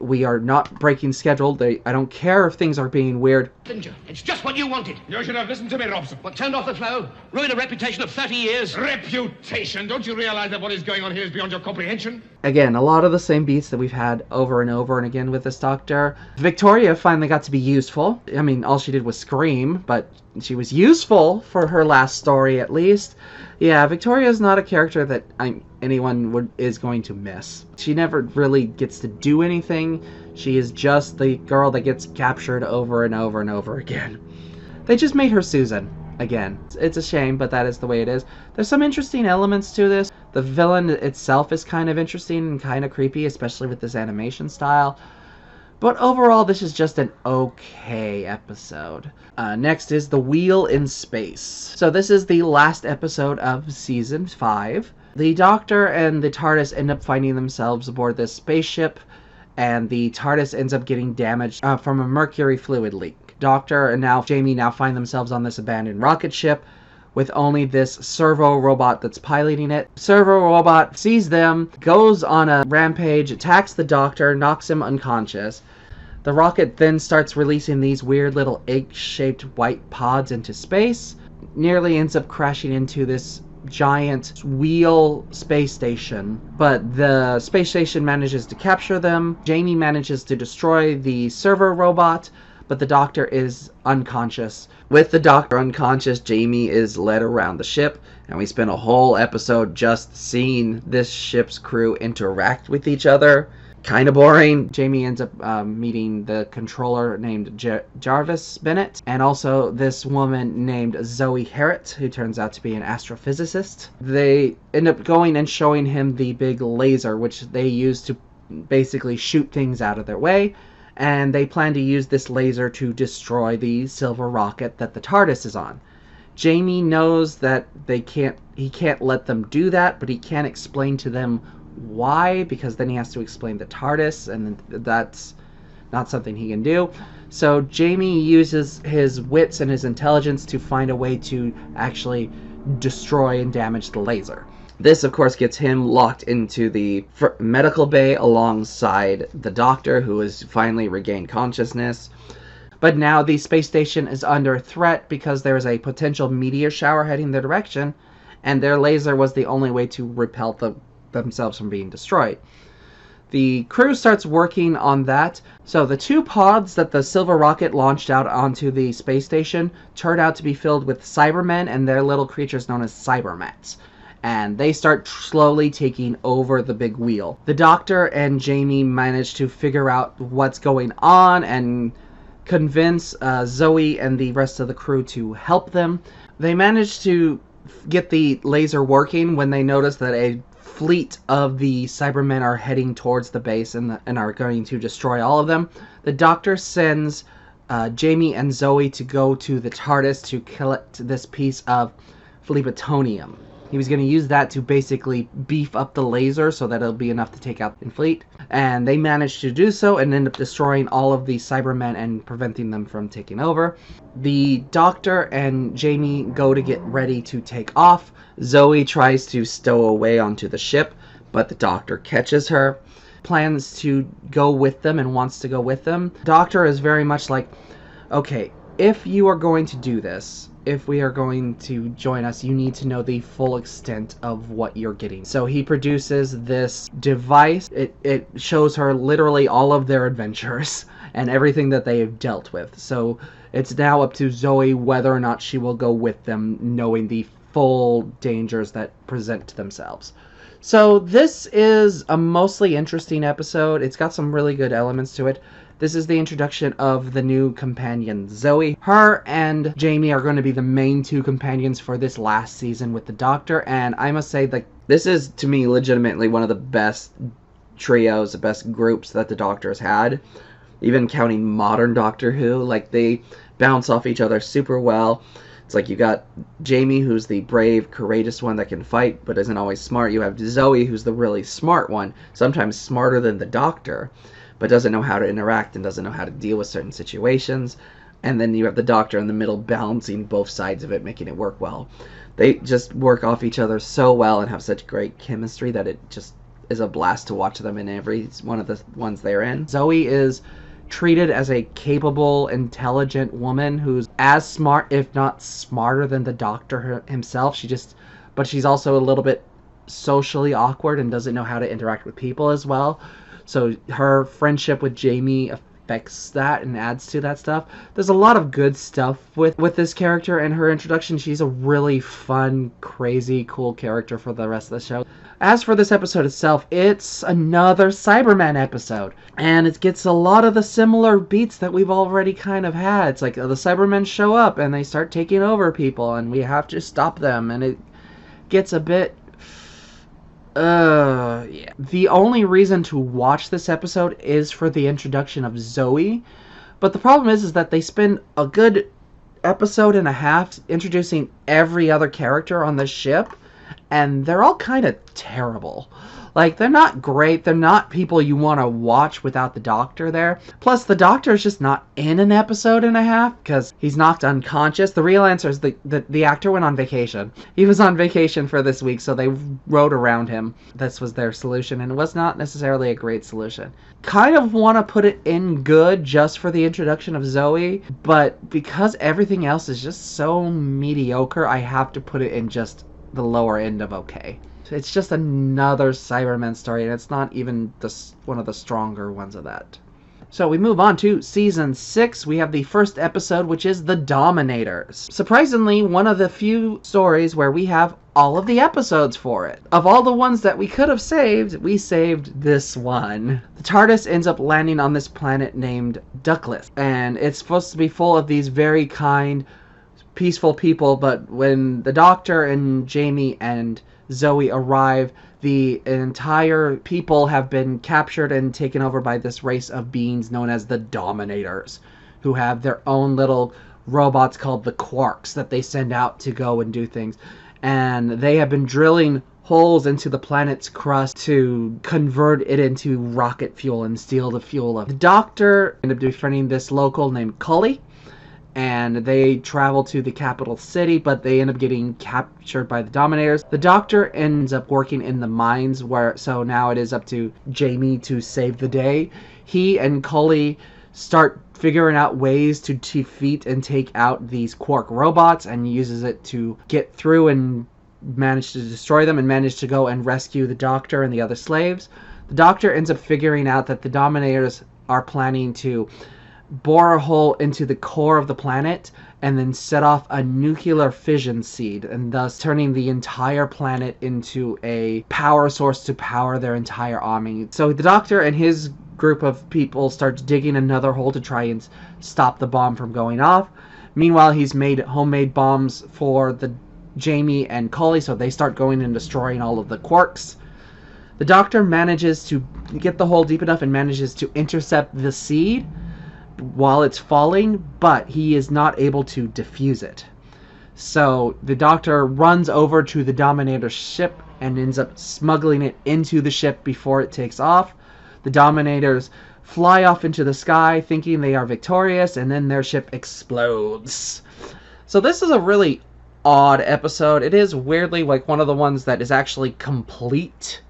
we are not breaking schedule. I don't care if things are being weird. It's just what you wanted. You should have listened to me, Robson. What turned off the flow? Ruined a reputation of 30 years. Reputation? Don't you realize that what is going on here is beyond your comprehension? Again, a lot of the same beats that we've had over and over and again with this doctor. Victoria finally got to be useful. I mean, all she did was scream, but she was useful for her last story at least. Yeah, Victoria is not a character that anyone is going to miss. She never really gets to do anything. She is just the girl that gets captured over and over and over again. They just made her Susan again. It's a shame, but that is the way it is. There's some interesting elements to this. The villain itself is kind of interesting and kind of creepy, especially with this animation style. But overall, this is just an okay episode. Next is The Wheel in Space. So this is the last episode of Season 5. The Doctor and the TARDIS end up finding themselves aboard this spaceship, and the TARDIS ends up getting damaged from a mercury fluid leak. Doctor and Jamie find themselves on this abandoned rocket ship with only this servo robot that's piloting it. Servo robot sees them, goes on a rampage, attacks the Doctor, knocks him unconscious. The rocket then starts releasing these weird little egg-shaped white pods into space, nearly ends up crashing into this giant wheel space station, but the space station manages to capture them. Jamie manages to destroy the servo robot, but the Doctor is unconscious. With the Doctor unconscious, Jamie is led around the ship, and we spent a whole episode just seeing this ship's crew interact with each other. Kind of boring. Jamie ends up meeting the controller named Jarvis Bennett, and also this woman named Zoe Harriet, who turns out to be an astrophysicist. They end up going and showing him the big laser, which they use to basically shoot things out of their way, and they plan to use this laser to destroy the silver rocket that the TARDIS is on. Jamie knows that he can't let them do that, but he can't explain to them why, because then he has to explain the TARDIS, and that's not something he can do. So Jamie uses his wits and his intelligence to find a way to actually destroy and damage the laser. This, of course, gets him locked into the medical bay alongside the Doctor, who has finally regained consciousness. But now the space station is under threat because there is a potential meteor shower heading their direction, and their laser was the only way to repel themselves from being destroyed. The crew starts working on that. So the 2 pods that the silver rocket launched out onto the space station turned out to be filled with Cybermen and their little creatures known as Cybermats. And they start slowly taking over the big wheel. The Doctor and Jamie manage to figure out what's going on and convince Zoe and the rest of the crew to help them. They manage to get the laser working when they notice that a fleet of the Cybermen are heading towards the base and are going to destroy all of them. The Doctor sends Jamie and Zoe to go to the TARDIS to collect this piece of phlebotomium. He was going to use that to basically beef up the laser so that it'll be enough to take out the fleet. And they managed to do so and end up destroying all of the Cybermen and preventing them from taking over. The Doctor and Jamie go to get ready to take off. Zoe tries to stow away onto the ship, but the Doctor catches her, plans to go with them and wants to go with them. Doctor is very much like, okay, if you are going to do this, if we are going to join us, you need to know the full extent of what you're getting. So he produces this device. It shows her literally all of their adventures and everything that they have dealt with. So it's now up to Zoe whether or not she will go with them, knowing the full dangers that present to themselves. So this is a mostly interesting episode. It's got some really good elements to it. This is the introduction of the new companion, Zoe. Her and Jamie are going to be the main 2 companions for this last season with the Doctor, and I must say that this is, to me, legitimately one of the best trios, the best groups that the Doctor has had, even counting modern Doctor Who. Like, they bounce off each other super well. It's like you got Jamie, who's the brave, courageous one that can fight, but isn't always smart. You have Zoe, who's the really smart one, sometimes smarter than the Doctor, but doesn't know how to interact and doesn't know how to deal with certain situations. And then you have the Doctor in the middle balancing both sides of it, making it work well. They just work off each other so well and have such great chemistry that it just is a blast to watch them in every one of the ones they're in. Zoe is treated as a capable, intelligent woman who's as smart, if not smarter, than the Doctor himself. But she's also a little bit socially awkward and doesn't know how to interact with people as well. So her friendship with Jamie affects that and adds to that stuff. There's a lot of good stuff with this character and her introduction. She's a really fun, crazy, cool character for the rest of the show. As for this episode itself, it's another Cyberman episode. And it gets a lot of the similar beats that we've already kind of had. It's like the Cybermen show up and they start taking over people and we have to stop them. And it gets a bit... yeah. The only reason to watch this episode is for the introduction of Zoe. But the problem is that they spend a good episode and a half introducing every other character on the ship. And they're all kind of terrible. Like, they're not great. They're not people you want to watch without the Doctor there. Plus, the Doctor is just not in an episode and a half because he's knocked unconscious. The real answer is the actor went on vacation. He was on vacation for this week, so they wrote around him. This was their solution, and it was not necessarily a great solution. Kind of want to put it in good just for the introduction of Zoe, but because everything else is just so mediocre, I have to put it in just the lower end of okay. It's just another Cyberman story, and it's not even one of the stronger ones of that. So we move on to Season 6. We have the first episode, which is The Dominators. Surprisingly, one of the few stories where we have all of the episodes for it. Of all the ones that we could have saved, we saved this one. The TARDIS ends up landing on this planet named Duckless, and it's supposed to be full of these very kind, peaceful people, but when the Doctor and Jamie and Zoe arrive, the entire people have been captured and taken over by this race of beings known as the Dominators, who have their own little robots called the Quarks that they send out to go and do things. And they have been drilling holes into the planet's crust to convert it into rocket fuel and steal the fuel of. The Doctor ended up befriending this local named Cully, and they travel to the capital city, but they end up getting captured by the Dominators. The Doctor ends up working in the mines, so now it is up to Jamie to save the day. He and Cully start figuring out ways to defeat and take out these Quark robots, and uses it to get through and manage to destroy them and manage to go and rescue the Doctor and the other slaves. The Doctor ends up figuring out that the Dominators are planning to bore a hole into the core of the planet and then set off a nuclear fission seed, and thus turning the entire planet into a power source to power their entire army. So the Doctor and his group of people starts digging another hole to try and stop the bomb from going off. Meanwhile, he's made homemade bombs for the Jamie and Cully, so they start going and destroying all of the Quarks. The Doctor manages to get the hole deep enough and manages to intercept the seed while it's falling, but he is not able to defuse it. So the Doctor runs over to the Dominator ship and ends up smuggling it into the ship before it takes off. The Dominators fly off into the sky thinking they are victorious, and then their ship explodes. So this is a really odd episode. It is weirdly like one of the ones that is actually complete,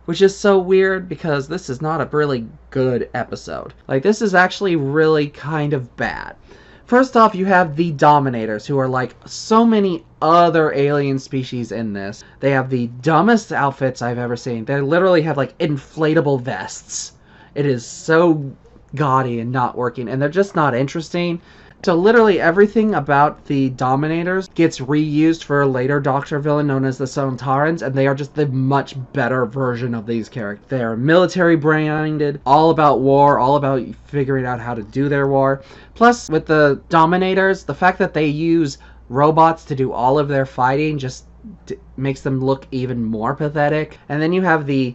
which is so weird because this is not a really good episode. Like, this is actually really kind of bad. First off, you have the Dominators, who are like so many other alien species in this. They have the dumbest outfits I've ever seen. They literally have like inflatable vests. It is so gaudy and not working, and they're just not interesting. So literally everything about the Dominators gets reused for a later Doctor villain known as the Sontarans, and they are just the much better version of these characters. They are military branded, all about war, all about figuring out how to do their war. Plus, with the Dominators, the fact that they use robots to do all of their fighting just makes them look even more pathetic. And then you have the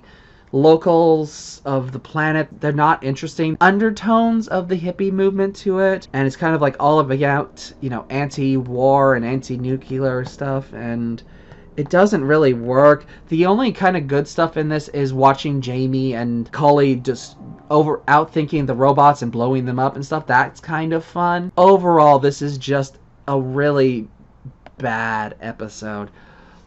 locals of the planet. They're not interesting. Undertones of the hippie movement to it, and it's kind of like all about, you know, anti-war and anti-nuclear stuff, and it doesn't really work. The only kind of good stuff in this is watching Jamie and Cully just outthinking the robots and blowing them up and stuff. That's kind of fun. Overall, this is just a really bad episode.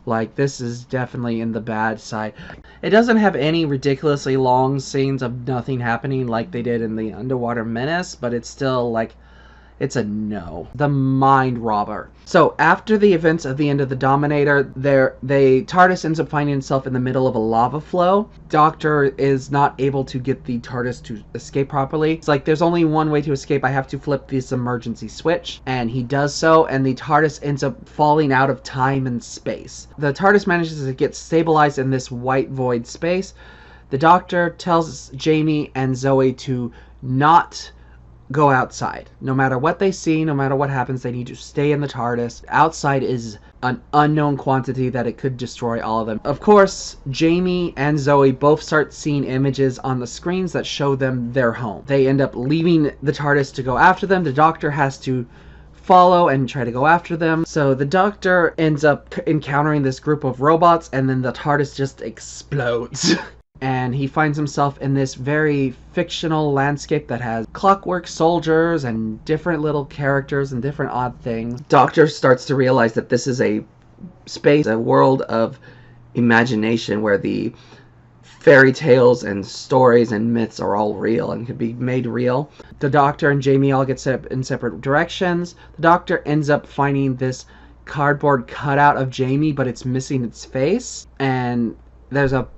Like, this is definitely in the bad side. It doesn't have any ridiculously long scenes of nothing happening like they did in the Underwater Menace, but it's still, like, it's a no. The Mind Robber. So, after the events of the end of the Dominator, TARDIS ends up finding itself in the middle of a lava flow. Doctor is not able to get the TARDIS to escape properly. It's like, there's only one way to escape. I have to flip this emergency switch. And he does so, and the TARDIS ends up falling out of time and space. The TARDIS manages to get stabilized in this white void space. The Doctor tells Jamie and Zoe to not go outside. No matter what they see, no matter what happens, they need to stay in the TARDIS. Outside is an unknown quantity that it could destroy all of them. Of course, Jamie and Zoe both start seeing images on the screens that show them their home. They end up leaving the TARDIS to go after them. The Doctor has to follow and try to go after them. So the Doctor ends up encountering this group of robots, and then the TARDIS just explodes. And he finds himself in this very fictional landscape that has clockwork soldiers and different little characters and different odd things. Doctor starts to realize that this is a space, a world of imagination where the fairy tales and stories and myths are all real and can be made real. The Doctor and Jamie all get set up in separate directions. The Doctor ends up finding this cardboard cutout of Jamie, but it's missing its face, and there's a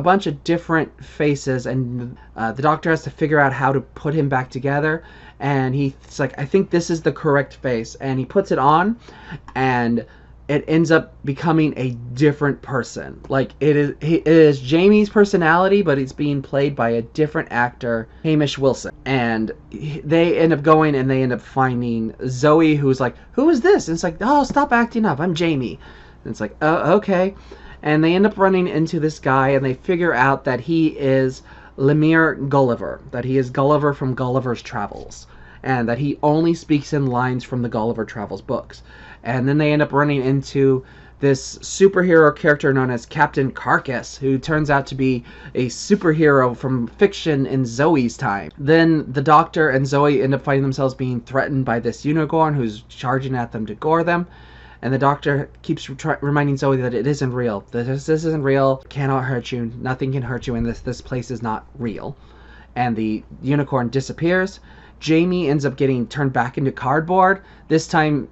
bunch of different faces, and the Doctor has to figure out how to put him back together. And he's like, I think this is the correct face, and he puts it on, and it ends up becoming a different person. Like, it is Jamie's personality, but it's being played by a different actor, Hamish Wilson. And they end up going and they end up finding Zoe, who's like, who is this? And it's like, oh, stop acting up, I'm Jamie. And it's like, oh, okay. And they end up running into this guy, and they figure out that he is Lemire Gulliver, that he is Gulliver from Gulliver's Travels, and that he only speaks in lines from the Gulliver Travels books. And then they end up running into this superhero character known as Captain Carcass, who turns out to be a superhero from fiction in Zoe's time. Then the Doctor and Zoe end up finding themselves being threatened by this unicorn who's charging at them to gore them. And the Doctor keeps reminding Zoe that it isn't real. This isn't real. Cannot hurt you. Nothing can hurt you in this. This place is not real. And the unicorn disappears. Jamie ends up getting turned back into cardboard. This time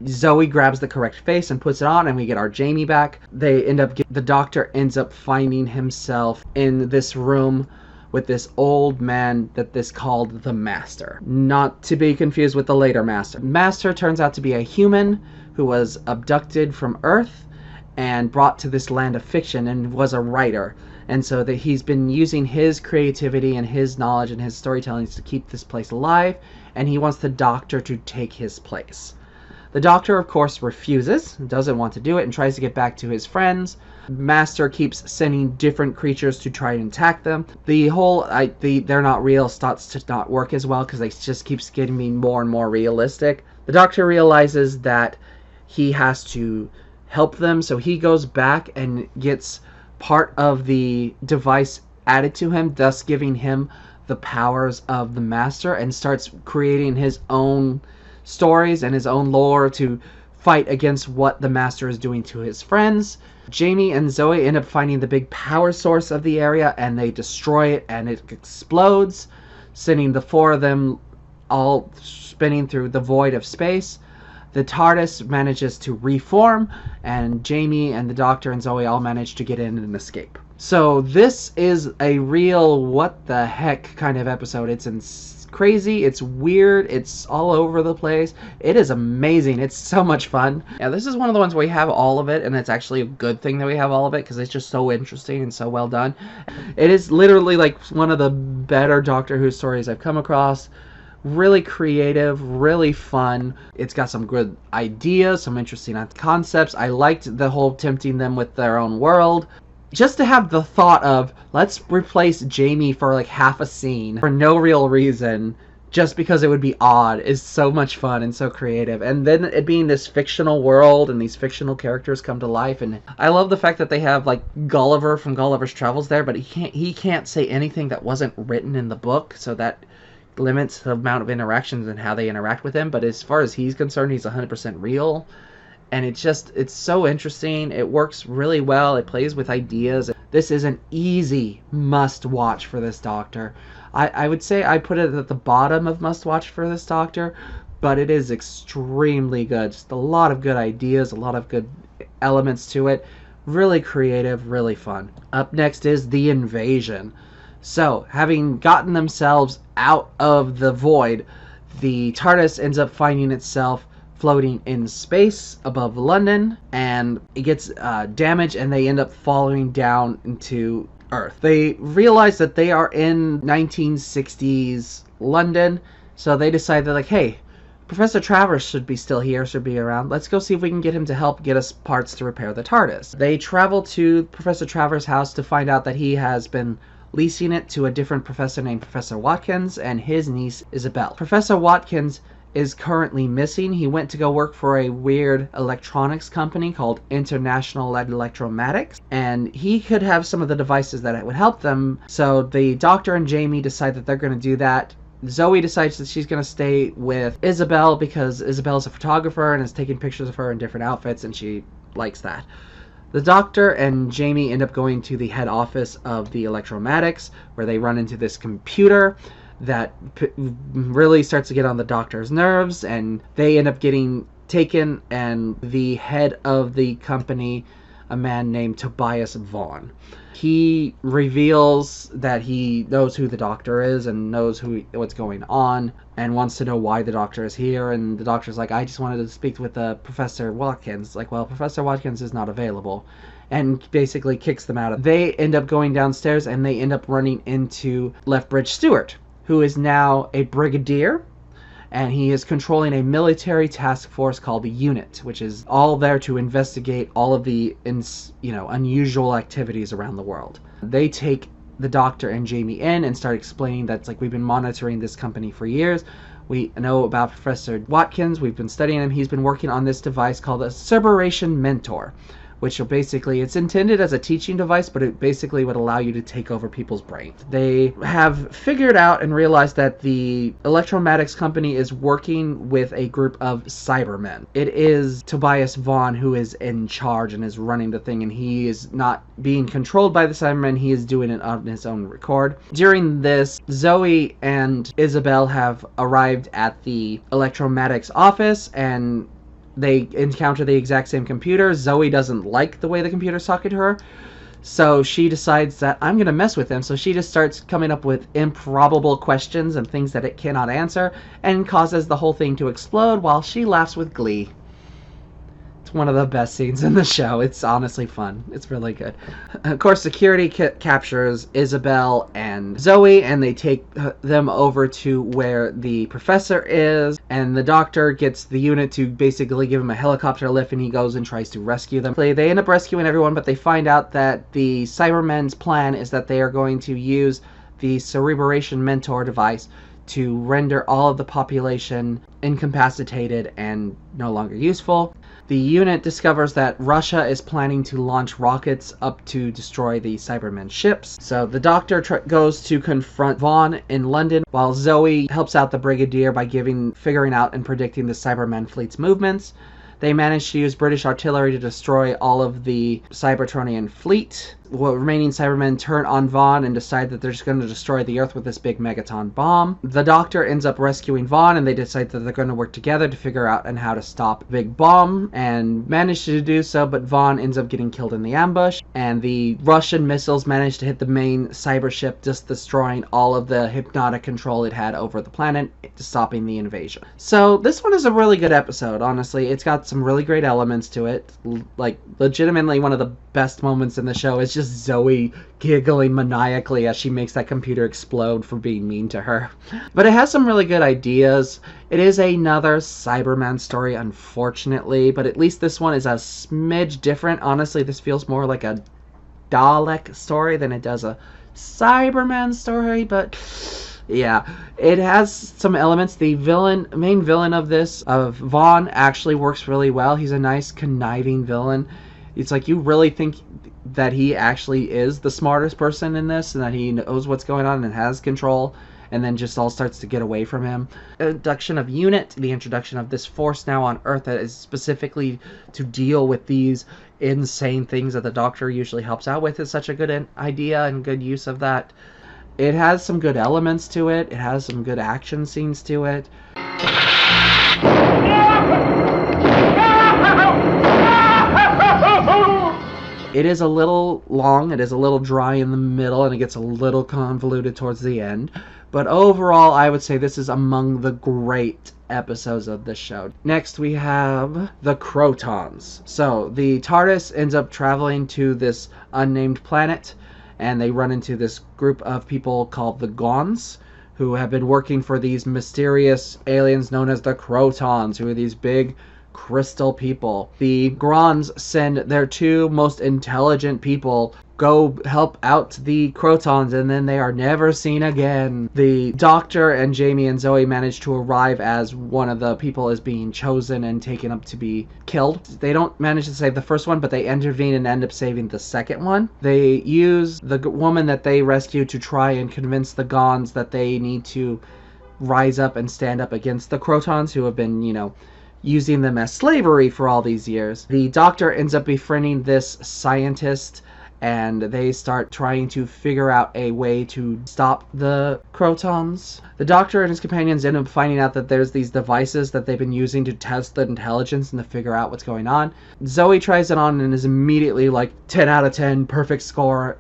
Zoe grabs the correct face and puts it on, and we get our Jamie back. The Doctor ends up finding himself in this room with this old man that is called the Master. Not to be confused with the later Master. Master turns out to be a human who was abducted from Earth and brought to this land of fiction and was a writer. And so that he's been using his creativity and his knowledge and his storytelling to keep this place alive, and he wants the Doctor to take his place. The Doctor, of course, refuses, doesn't want to do it, and tries to get back to his friends. Master keeps sending different creatures to try and attack them. The whole they're not real starts to not work as well because they just keeps getting more and more realistic. The Doctor realizes that he has to help them, so he goes back and gets part of the device added to him, thus giving him the powers of the Master, and starts creating his own stories and his own lore to fight against what the Master is doing to his friends. Jamie and Zoe end up finding the big power source of the area, and they destroy it, and it explodes, sending the four of them all spinning through the void of space. The TARDIS manages to reform, and Jamie and the Doctor and Zoe all manage to get in and escape. So this is a real what the heck kind of episode. It's crazy, it's weird, it's all over the place. It is amazing. It's so much fun. Yeah, this is one of the ones where we have all of it, and it's actually a good thing that we have all of it because it's just so interesting and so well done. It is literally like one of the better Doctor Who stories I've come across. Really creative, really fun. It's got some good ideas, some interesting concepts. I liked the whole tempting them with their own world. Just to have the thought of, let's replace Jamie for like half a scene for no real reason, just because it would be odd, is so much fun and so creative. And then it being this fictional world and these fictional characters come to life. And I love the fact that they have like Gulliver from Gulliver's Travels there, but he can't say anything that wasn't written in the book, so that limits the amount of interactions and how they interact with him. But as far as he's concerned, he's 100% real. And it's so interesting. It works really well. It plays with ideas. This is an easy must-watch for this Doctor. I would say I put it at the bottom of must-watch for this Doctor, but it is extremely good. Just a lot of good ideas, a lot of good elements to it. Really creative, really fun. Up next is The Invasion. So, having gotten themselves out of the void, the TARDIS ends up finding itself floating in space above London, and it gets damaged, and they end up falling down into Earth. They realize that they are in 1960s London, so they decide that, like, hey, Professor Travers should be still here, should be around. Let's go see if we can get him to help get us parts to repair the TARDIS. They travel to Professor Travers' house to find out that he has been leasing it to a different professor named Professor Watkins and his niece Isabel. Professor Watkins is currently missing. He went to go work for a weird electronics company called International Electromatics, and he could have some of the devices that would help them. So the Doctor and Jamie decide that they're going to do that. Zoe decides that she's going to stay with Isabel because Isabel's a photographer and is taking pictures of her in different outfits, and she likes that. The Doctor and Jamie end up going to the head office of the Electromatics, where they run into this computer that really starts to get on the Doctor's nerves, and they end up getting taken, and the head of the company, a man named Tobias Vaughn, he reveals that he knows who the Doctor is and knows what's going on and wants to know why the Doctor is here. And the Doctor's like, I just wanted to speak with Professor Watkins. Like, well, Professor Watkins is not available, and basically kicks them out. They end up going downstairs, and they end up running into Lethbridge Stewart, who is now a brigadier, and he is controlling a military task force called the Unit, which is all there to investigate all of the unusual activities around the world. They take the Doctor and Jamie in and start explaining that it's like, we've been monitoring this company for years. We know about Professor Watkins. We've been studying him. He's been working on this device called a Cerebration Mentor, which will basically, it's intended as a teaching device, but it basically would allow you to take over people's brains. They have figured out and realized that the electromagnetic company is working with a group of Cybermen. It is Tobias Vaughn who is in charge and is running the thing, and he is not being controlled by the Cybermen. He is doing it on his own record. During this, Zoe and Isabel have arrived at the electromagnetics office, and they encounter the exact same computer. Zoe doesn't like the way the computer's talking to her, so she decides that I'm going to mess with him. So she just starts coming up with improbable questions and things that it cannot answer, and causes the whole thing to explode while she laughs with glee. It's one of the best scenes in the show. It's honestly fun. It's really good. Of course, security captures Isabel and Zoe, and they take them over to where the professor is, and the Doctor gets the Unit to basically give him a helicopter lift, and he goes and tries to rescue them. They end up rescuing everyone, but they find out that the Cybermen's plan is that they are going to use the Cerebration Mentor device to render all of the population incapacitated and no longer useful. The Unit discovers that Russia is planning to launch rockets up to destroy the Cybermen ships. So the Doctor goes to confront Vaughn in London, while Zoe helps out the Brigadier by figuring out and predicting the Cybermen fleet's movements. They manage to use British artillery to destroy all of the Cybertronian fleet. The remaining Cybermen turn on Vaughn and decide that they're just going to destroy the Earth with this big megaton bomb. The Doctor ends up rescuing Vaughn, and they decide that they're going to work together to figure out how to stop the big bomb, and manage to do so, but Vaughn ends up getting killed in the ambush, and the Russian missiles manage to hit the main cyber ship, just destroying all of the hypnotic control it had over the planet, stopping the invasion. So this one is a really good episode, honestly. It's got some really great elements to it. Like, legitimately one of the best moments in the show is just Zoe giggling maniacally as she makes that computer explode for being mean to her. But it has some really good ideas. It is another Cyberman story, unfortunately, but at least this one is a smidge different. Honestly, this feels more like a Dalek story than it does a Cyberman story, but yeah, it has some elements. The main villain of this, Vaughn, actually works really well. He's a nice, conniving villain. It's like you really think that he actually is the smartest person in this, and that he knows what's going on and has control, and then just all starts to get away from him. Introduction of Unit, the introduction of this force now on Earth that is specifically to deal with these insane things that the Doctor usually helps out with, is such a good idea and good use of that. It has some good elements to it. It has some good action scenes to it. It is a little long, it is a little dry in the middle, and it gets a little convoluted towards the end. But overall, I would say this is among the great episodes of this show. Next, we have the Troughton. So, the TARDIS ends up traveling to this unnamed planet, and they run into this group of people called the Gons, who have been working for these mysterious aliens known as the Troughton, who are these big crystal people. The Grons send their two most intelligent people go help out the Troughton, and then they are never seen again. The Doctor and Jamie and Zoe manage to arrive as one of the people is being chosen and taken up to be killed. They don't manage to save the first one, but they intervene and end up saving the second one. They use the woman that they rescued to try and convince the Gons that they need to rise up and stand up against the Croutons, who have been, using them as slavery for all these years. The Doctor ends up befriending this scientist, and they start trying to figure out a way to stop the Croutons. The Doctor and his companions end up finding out that there's these devices that they've been using to test the intelligence and to figure out what's going on. Zoe tries it on and is immediately like 10 out of 10, perfect score,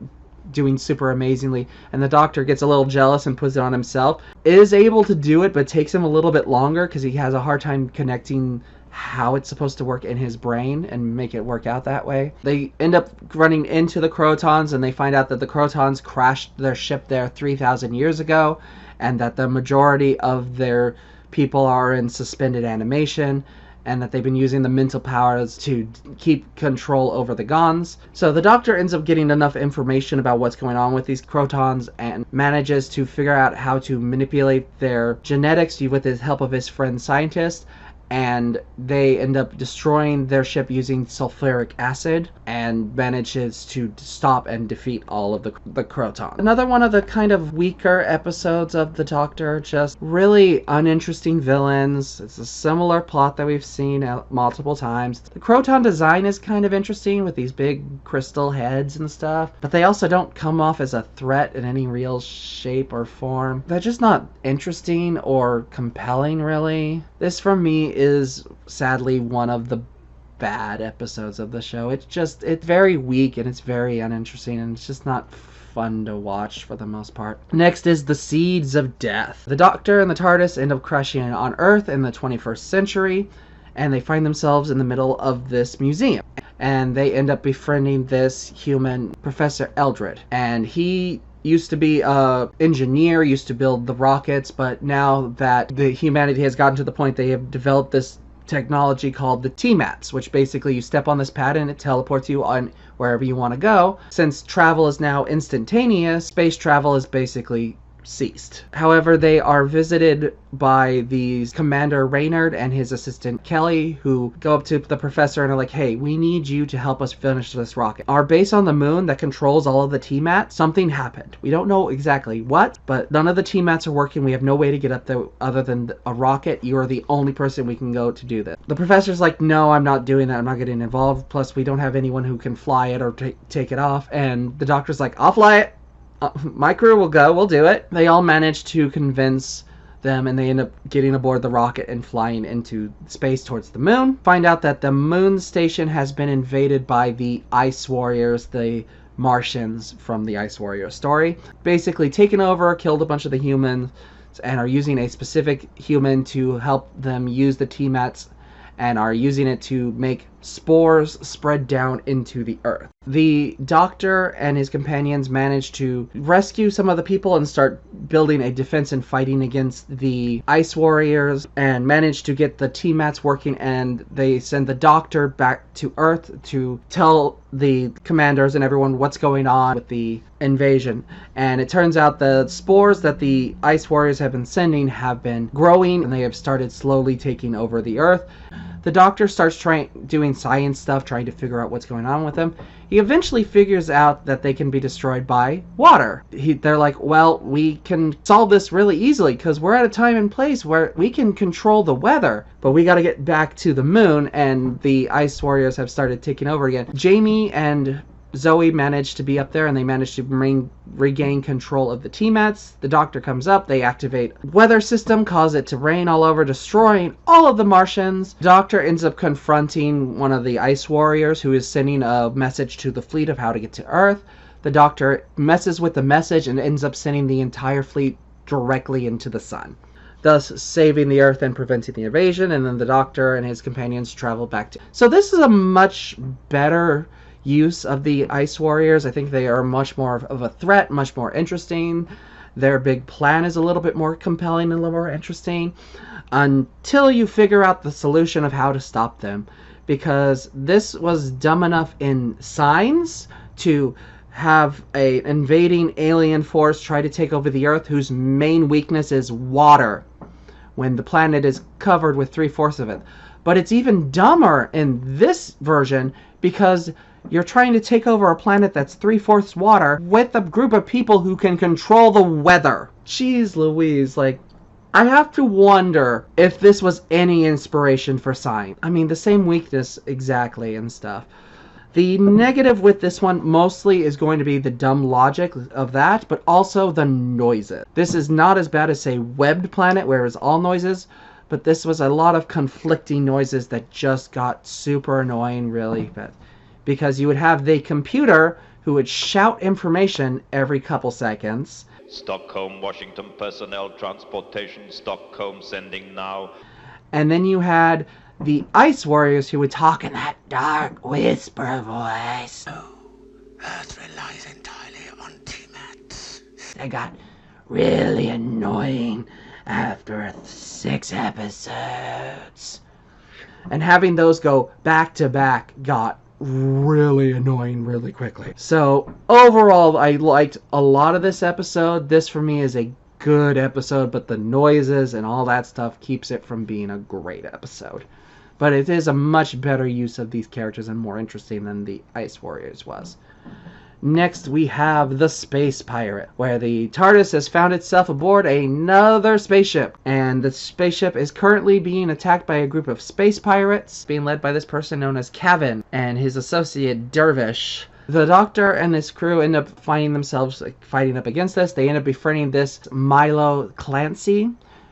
doing super amazingly, and the Doctor gets a little jealous and puts it on himself. Is able to do it, but takes him a little bit longer because he has a hard time connecting how it's supposed to work in his brain and make it work out that way. They end up running into the Croutons, and they find out that the Croutons crashed their ship there 3,000 years ago, and that the majority of their people are in suspended animation, and that they've been using the mental powers to keep control over the Gons. So the Doctor ends up getting enough information about what's going on with these Croutons and manages to figure out how to manipulate their genetics with the help of his friend scientist, and they end up destroying their ship using sulfuric acid and manages to stop and defeat all of the Croutons. Another one of the kind of weaker episodes of the Doctor, just really uninteresting villains. It's a similar plot that we've seen multiple times. The Croton design is kind of interesting with these big crystal heads and stuff, but they also don't come off as a threat in any real shape or form. They're just not interesting or compelling, really. This, for me, is sadly one of the bad episodes of the show. It's very weak and it's very uninteresting, and it's just not fun to watch for the most part. Next is the Seeds of Death. The Doctor and the TARDIS end up crashing on Earth in the 21st century, and they find themselves in the middle of this museum. And they end up befriending this human, Professor Eldred. And he used to be an engineer, used to build the rockets, but now that the humanity has gotten to the point, they have developed this technology called the T-Mats, which basically you step on this pad and it teleports you on wherever you want to go. Since travel is now instantaneous, space travel is basically ceased. However, they are visited by these Commander Reynard and his assistant Kelly, who go up to the professor and are like, hey, we need you to help us finish this rocket. Our base on the moon that controls all of the T-Mats, something happened. We don't know exactly what, but none of the T-Mats are working. We have no way to get up there other than a rocket. You are the only person we can go to do this. The professor's like, no, I'm not doing that. I'm not getting involved. Plus, we don't have anyone who can fly it or take it off. And the Doctor's like, I'll fly it. My crew will go, we'll do it. They all manage to convince them, and they end up getting aboard the rocket and flying into space towards the moon. Find out that the moon station has been invaded by the Ice Warriors, the Martians from the Ice Warrior story. Basically taken over, killed a bunch of the humans, and are using a specific human to help them use the T-Mats, and are using it to make spores spread down into the Earth. The Doctor and his companions manage to rescue some of the people and start building a defense and fighting against the Ice Warriors, and manage to get the T-Mats working, and they send the Doctor back to Earth to tell the commanders and everyone what's going on with the invasion. And it turns out the spores that the Ice Warriors have been sending have been growing, and they have started slowly taking over the Earth. The Doctor starts doing science stuff, trying to figure out what's going on with them. He eventually figures out that they can be destroyed by water. They're like, well, we can solve this really easily because we're at a time and place where we can control the weather, but we got to get back to the moon, and the Ice Warriors have started taking over again. Jamie and Zoe managed to be up there, and they managed to regain control of the T-Mats. The Doctor comes up, they activate weather system, cause it to rain all over, destroying all of the Martians. The Doctor ends up confronting one of the Ice Warriors, who is sending a message to the fleet of how to get to Earth. The Doctor messes with the message and ends up sending the entire fleet directly into the sun, thus saving the Earth and preventing the invasion. And then the Doctor and his companions travel back to... So this is a much better use of the Ice Warriors. I think they are much more of a threat, much more interesting. Their big plan is a little bit more compelling and a little more interesting, until you figure out the solution of how to stop them. Because this was dumb enough in signs to have an invading alien force try to take over the Earth, whose main weakness is water, when the planet is covered with 3/4 of it. But it's even dumber in this version because you're trying to take over a planet that's 3/4 water with a group of people who can control the weather. Jeez Louise, like, I have to wonder if this was any inspiration for science. I mean, the same weakness exactly and stuff. The negative with this one mostly is going to be the dumb logic of that, but also the noises. This is not as bad as, say, Webbed Planet, where it's all noises, but this was a lot of conflicting noises that just got super annoying really bad. Because you would have the computer who would shout information every couple seconds. Stockholm, Washington personnel transportation, Stockholm sending now. And then you had the Ice Warriors who would talk in that dark whisper voice. Earth relies entirely on T-Mats. They got really annoying after 6 episodes. And having those go back to back got really annoying really quickly. So overall, I liked a lot of this episode. This for me is a good episode, but the noises and all that stuff keeps it from being a great episode. But it is a much better use of these characters and more interesting than the Ice Warriors was. Next, we have the Space Pirate, where the TARDIS has found itself aboard another spaceship. And the spaceship is currently being attacked by a group of space pirates, being led by this person known as Kevin and his associate Dervish. The Doctor and his crew end up finding themselves fighting up against this. They end up befriending this Milo Clancy,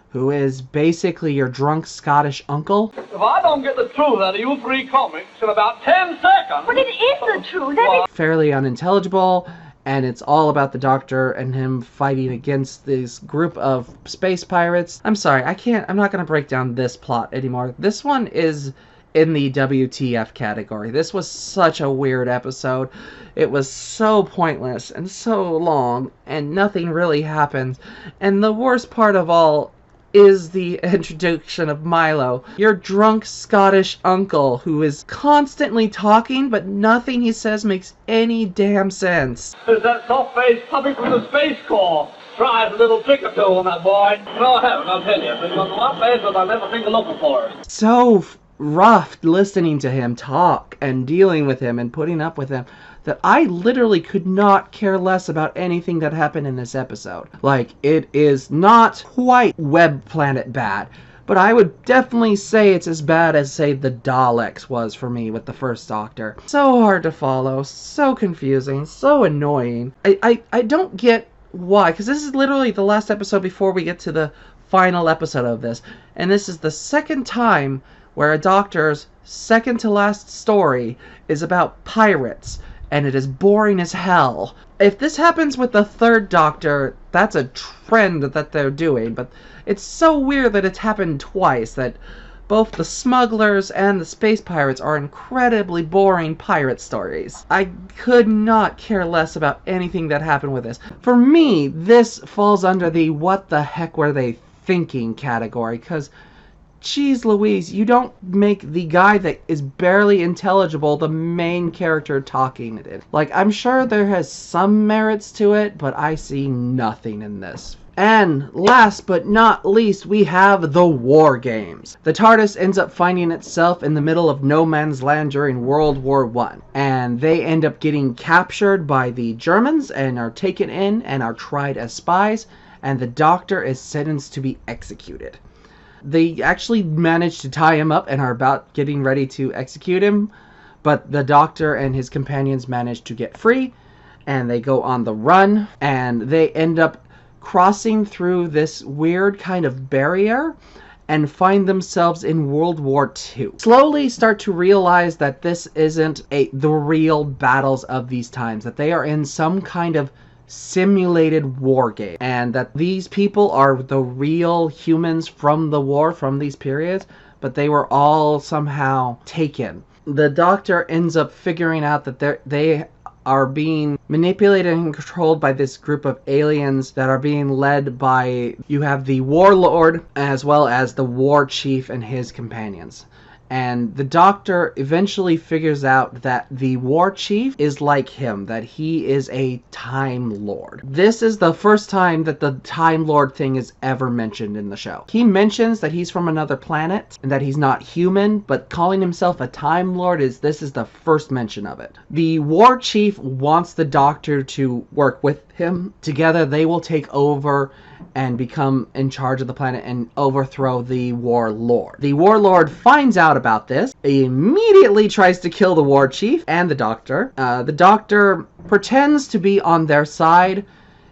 who is basically your drunk Scottish uncle. If I don't get the truth out of you 3 comics in about 10 seconds... But it is the truth. That is... Fairly unintelligible, and it's all about the Doctor and him fighting against this group of space pirates. I'm sorry, I'm not going to break down this plot anymore. This one is in the WTF category. This was such a weird episode. It was so pointless and so long, and nothing really happens. And the worst part of all is the introduction of Milo, your drunk Scottish uncle who is constantly talking, but nothing he says makes any damn sense. Is that soft-faced puppy from the Space Corps? Tried a little trick or two on that boy. No, I haven't, I'll tell you. Because a lot faster than I've ever seen looking for it. So rough listening to him talk and dealing with him and putting up with him that I literally could not care less about anything that happened in this episode. Like, it is not quite Web Planet bad, but I would definitely say it's as bad as, say, the Daleks was for me with the first Doctor. So hard to follow, so confusing, so annoying. I don't get why, because this is literally the last episode before we get to the final episode of this, and this is the second time where a Doctor's second to last story is about pirates, and it is boring as hell. If this happens with the third Doctor, that's a trend that they're doing, but it's so weird that it's happened twice, that both the smugglers and the space pirates are incredibly boring pirate stories. I could not care less about anything that happened with this. For me, this falls under the what the heck were they thinking category, because jeez Louise, you don't make the guy that is barely intelligible the main character talking it. Like, I'm sure there has some merits to it, but I see nothing in this. And last but not least, we have the War Games. The TARDIS ends up finding itself in the middle of no man's land during World War I. And they end up getting captured by the Germans and are taken in and are tried as spies. And the Doctor is sentenced to be executed. They actually managed to tie him up and are about getting ready to execute him, but the Doctor and his companions manage to get free, and they go on the run, and they end up crossing through this weird kind of barrier and find themselves in World War II. Slowly start to realize that this isn't the real battles of these times, that they are in some kind of simulated war game, and that these people are the real humans from the war, from these periods, but they were all somehow taken. The Doctor ends up figuring out that they are being manipulated and controlled by this group of aliens that are being led by, you have the Warlord as well as the War Chief and his companions. And the Doctor eventually figures out that the War Chief is like him, that he is a Time Lord. This is the first time that the Time Lord thing is ever mentioned in the show. He mentions that he's from another planet and that he's not human, but calling himself a Time Lord this is the first mention of it. The War Chief wants the Doctor to work with him. Together they will take over and become in charge of the planet and overthrow the Warlord. The Warlord finds out about this. He immediately tries to kill the War Chief and the Doctor. The Doctor pretends to be on their side,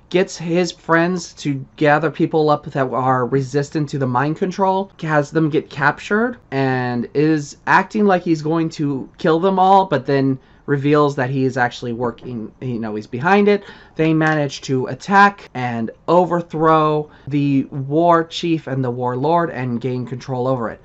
gets his friends to gather people up that are resistant to the mind control, has them get captured, and is acting like he's going to kill them all, but then reveals that he is actually working, he's behind it. They manage to attack and overthrow the War Chief and the Warlord and gain control over it.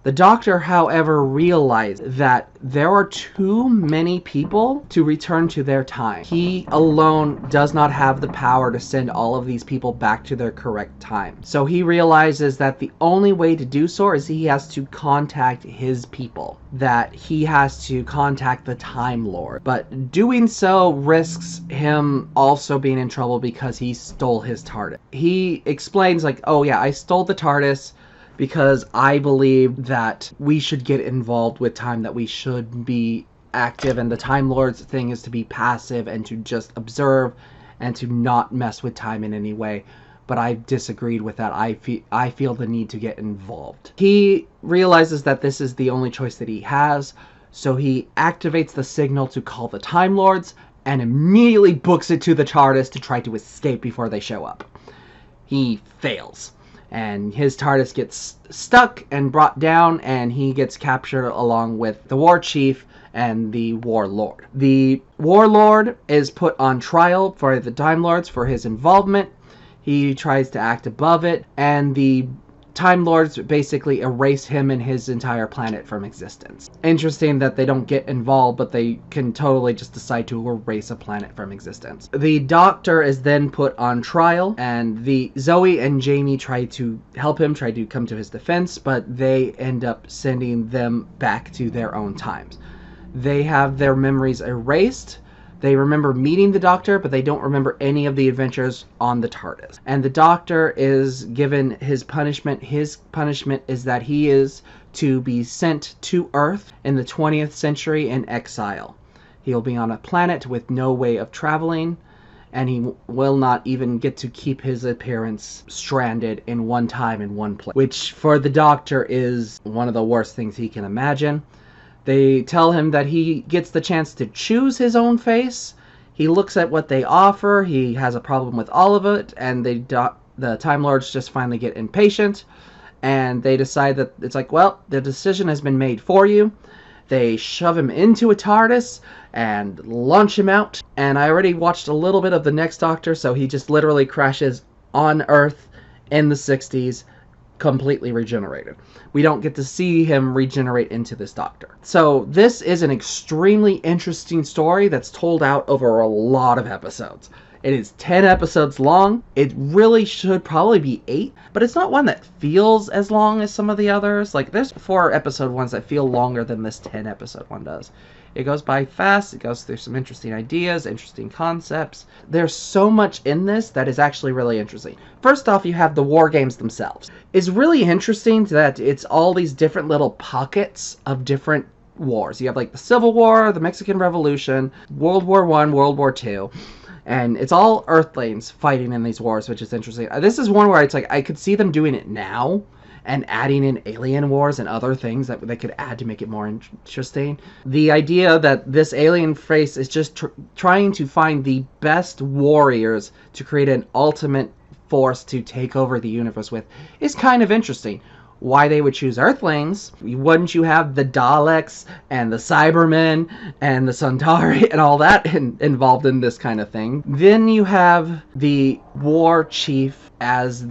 The Doctor, however, realized that there are too many people to return to their time. He alone does not have the power to send all of these people back to their correct time. So he realizes that the only way to do so is he has to contact his people, that he has to contact the Time Lord. But doing so risks him also being in trouble because he stole his TARDIS. He explains like, oh yeah, I stole the TARDIS because I believe that we should get involved with time, that we should be active, and the Time Lord's thing is to be passive and to just observe and to not mess with time in any way. But I disagreed with that. I feel the need to get involved. He realizes that this is the only choice that he has, so he activates the signal to call the Time Lords and immediately books it to the TARDIS to try to escape before they show up. He fails, and his TARDIS gets stuck and brought down, and he gets captured along with the War Chief and the Warlord. The Warlord is put on trial for the Time Lords for his involvement. He tries to act above it, and the Time Lords basically erase him and his entire planet from existence. Interesting that they don't get involved, but they can totally just decide to erase a planet from existence. The Doctor is then put on trial, and Zoe and Jamie try to help him, try to come to his defense, but they end up sending them back to their own times. They have their memories erased. They remember meeting the Doctor, but they don't remember any of the adventures on the TARDIS. And the Doctor is given his punishment. His punishment is that he is to be sent to Earth in the 20th century in exile. He'll be on a planet with no way of traveling, and he will not even get to keep his appearance stranded in one time in one place, which for the Doctor is one of the worst things he can imagine. They tell him that he gets the chance to choose his own face. He looks at what they offer. He has a problem with all of it, and the Time Lords just finally get impatient, and they decide that it's like, well, the decision has been made for you. They shove him into a TARDIS and launch him out. And I already watched a little bit of the next Doctor, so he just literally crashes on Earth in the 60s, completely regenerated. We don't get to see him regenerate into this Doctor. So this is an extremely interesting story that's told out over a lot of episodes. It is 10 episodes long. It really should probably be 8, but it's not one that feels as long as some of the others. Like, there's 4 episode ones that feel longer than this 10 episode one does. It goes by fast. It goes through some interesting ideas, interesting concepts. There's so much in this that is actually really interesting. First off, you have the war games themselves. It's really interesting that it's all these different little pockets of different wars. You have like the Civil War, the Mexican Revolution, World War I, World War II. And it's all Earthlings fighting in these wars, which is interesting. This is one where it's like, I could see them doing it now and adding in alien wars and other things that they could add to make it more interesting. The idea that this alien race is just trying to find the best warriors to create an ultimate force to take over the universe with is kind of interesting. Why they would choose Earthlings? Wouldn't you have the Daleks and the Cybermen and the Centauri and all that involved in this kind of thing? Then you have the War Chief as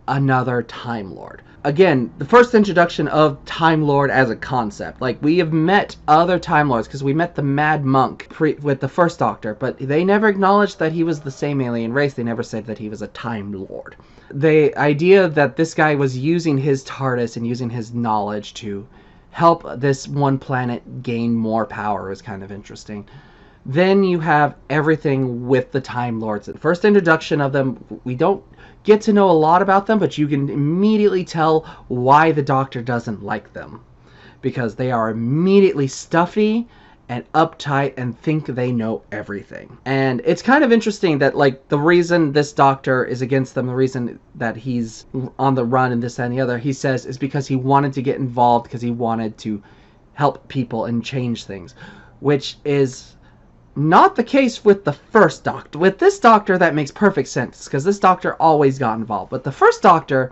another Time Lord. Again, the first introduction of Time Lord as a concept. Like, we have met other Time Lords, because we met the Mad Monk with the first Doctor, but they never acknowledged that he was the same alien race. They never said that he was a Time Lord. The idea that this guy was using his TARDIS and using his knowledge to help this one planet gain more power is kind of interesting. Then you have everything with the Time Lords. The first introduction of them, we don't get to know a lot about them, but you can immediately tell why the Doctor doesn't like them. Because they are immediately stuffy and uptight and think they know everything. And it's kind of interesting that, like, the reason this Doctor is against them, the reason that he's on the run and this and the other, he says, is because he wanted to get involved, because he wanted to help people and change things. Which is not the case with the first Doctor. With this Doctor, that makes perfect sense, because this Doctor always got involved. But the first Doctor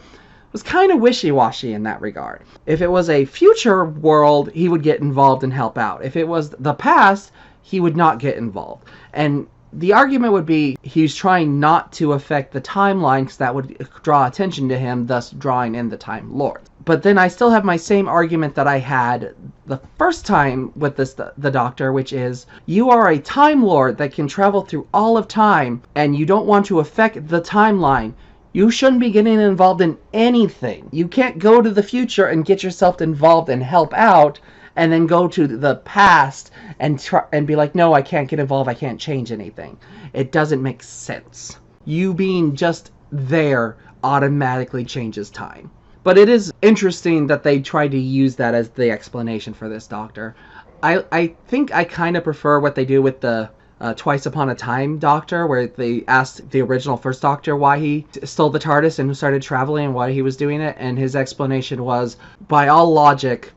was kind of wishy-washy in that regard. If it was a future world, he would get involved and help out. If it was the past, he would not get involved. And the argument would be he's trying not to affect the timeline because that would draw attention to him, thus drawing in the Time Lord. But then I still have my same argument that I had the first time with the Doctor, which is you are a Time Lord that can travel through all of time and you don't want to affect the timeline. You shouldn't be getting involved in anything. You can't go to the future and get yourself involved and help out and then go to the past and be like, no, I can't get involved, I can't change anything. It doesn't make sense. You being just there automatically changes time. But it is interesting that they tried to use that as the explanation for this Doctor. I think I kind of prefer what they do with the Twice Upon a Time Doctor, where they asked the original first Doctor why he stole the TARDIS and started traveling and why he was doing it, and his explanation was, by all logic,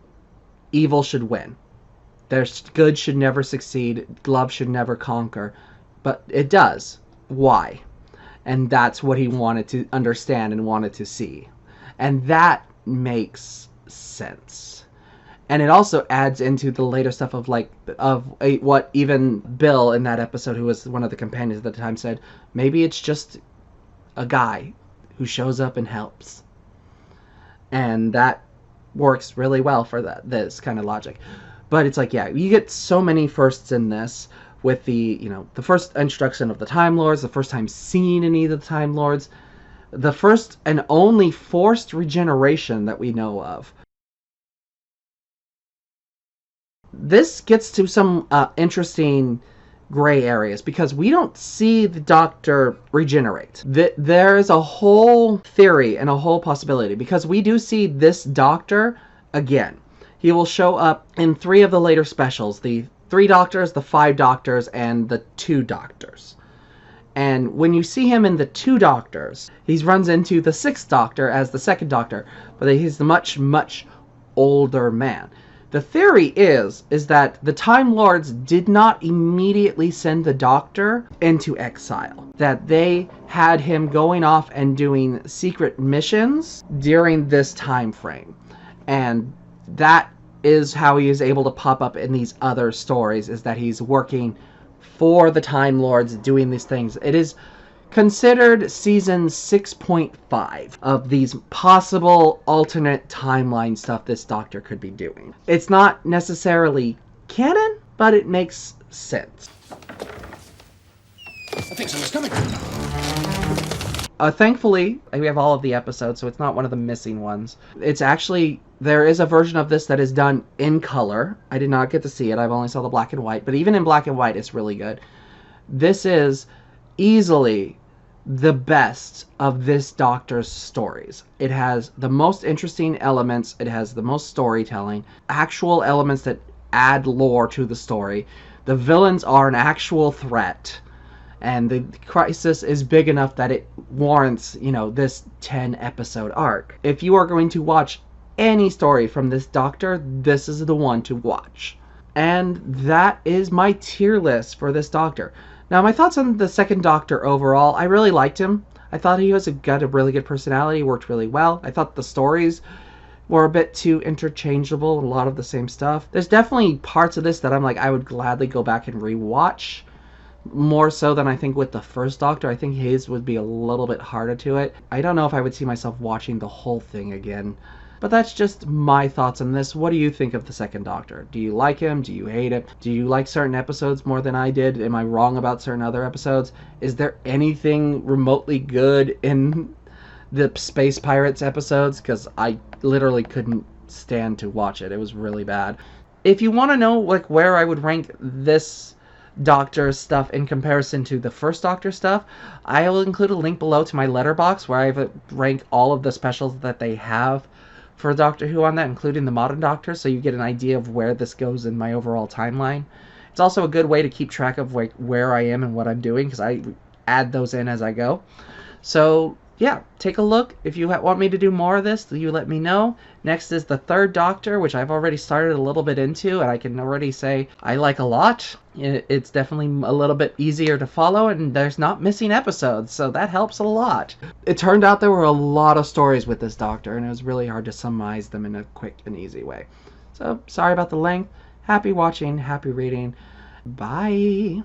evil should win. There's good should never succeed. Love should never conquer. But it does. Why? And that's what he wanted to understand and wanted to see. And that makes sense. And it also adds into the later stuff of what even Bill in that episode, who was one of the companions at the time, said, maybe it's just a guy who shows up and helps. And that works really well for this kind of logic. But it's like, yeah, you get so many firsts in this with the first introduction of the Time Lords, the first time seeing any of the Time Lords, the first and only forced regeneration that we know of. This gets to some interesting gray areas because we don't see the Doctor regenerate. There's a whole theory and a whole possibility because we do see this Doctor again. He will show up in 3 of the later specials, the 3 Doctors, the 5 Doctors, and the 2 Doctors. And when you see him in the 2 Doctors, he runs into the 6th Doctor as the 2nd Doctor, but he's the much, much older man. The theory is that the Time Lords did not immediately send the Doctor into exile. That they had him going off and doing secret missions during this time frame. And that is how he is able to pop up in these other stories, is that he's working for the Time Lords doing these things. It is considered season 6.5 of these possible alternate timeline stuff this Doctor could be doing. It's not necessarily canon, but it makes sense. I think someone's coming. Thankfully, we have all of the episodes, so it's not one of the missing ones. It's actually, there is a version of this that is done in color. I did not get to see it. I've only saw the black and white, but even in black and white, it's really good. This is easily the best of this Doctor's stories. It has the most interesting elements. It has the most storytelling, actual elements that add lore to the story. The villains are an actual threat. And the crisis is big enough that it warrants, this 10-episode arc. If you are going to watch any story from this Doctor, this is the one to watch. And that is my tier list for this Doctor. Now, my thoughts on the 2nd Doctor overall, I really liked him. I thought he got a really good personality, worked really well. I thought the stories were a bit too interchangeable, a lot of the same stuff. There's definitely parts of this that I'm like, I would gladly go back and rewatch. More so than I think with the first Doctor. I think his would be a little bit harder to it. I don't know if I would see myself watching the whole thing again. But that's just my thoughts on this. What do you think of the 2nd Doctor? Do you like him? Do you hate him? Do you like certain episodes more than I did? Am I wrong about certain other episodes? Is there anything remotely good in the Space Pirates episodes? Because I literally couldn't stand to watch it. It was really bad. If you want to know where I would rank this Doctor stuff in comparison to the first Doctor stuff, I will include a link below to my letterbox where I rank all of the specials that they have for Doctor Who on that, including the Modern Doctor, so you get an idea of where this goes in my overall timeline. It's also a good way to keep track of where I am and what I'm doing, because I add those in as I go. So yeah, take a look. If you want me to do more of this, you let me know. Next is the 3rd Doctor, which I've already started a little bit into, and I can already say I like a lot. It's definitely a little bit easier to follow, and there's not missing episodes, so that helps a lot. It turned out there were a lot of stories with this Doctor, and it was really hard to summarize them in a quick and easy way. So, sorry about the length. Happy watching, happy reading. Bye!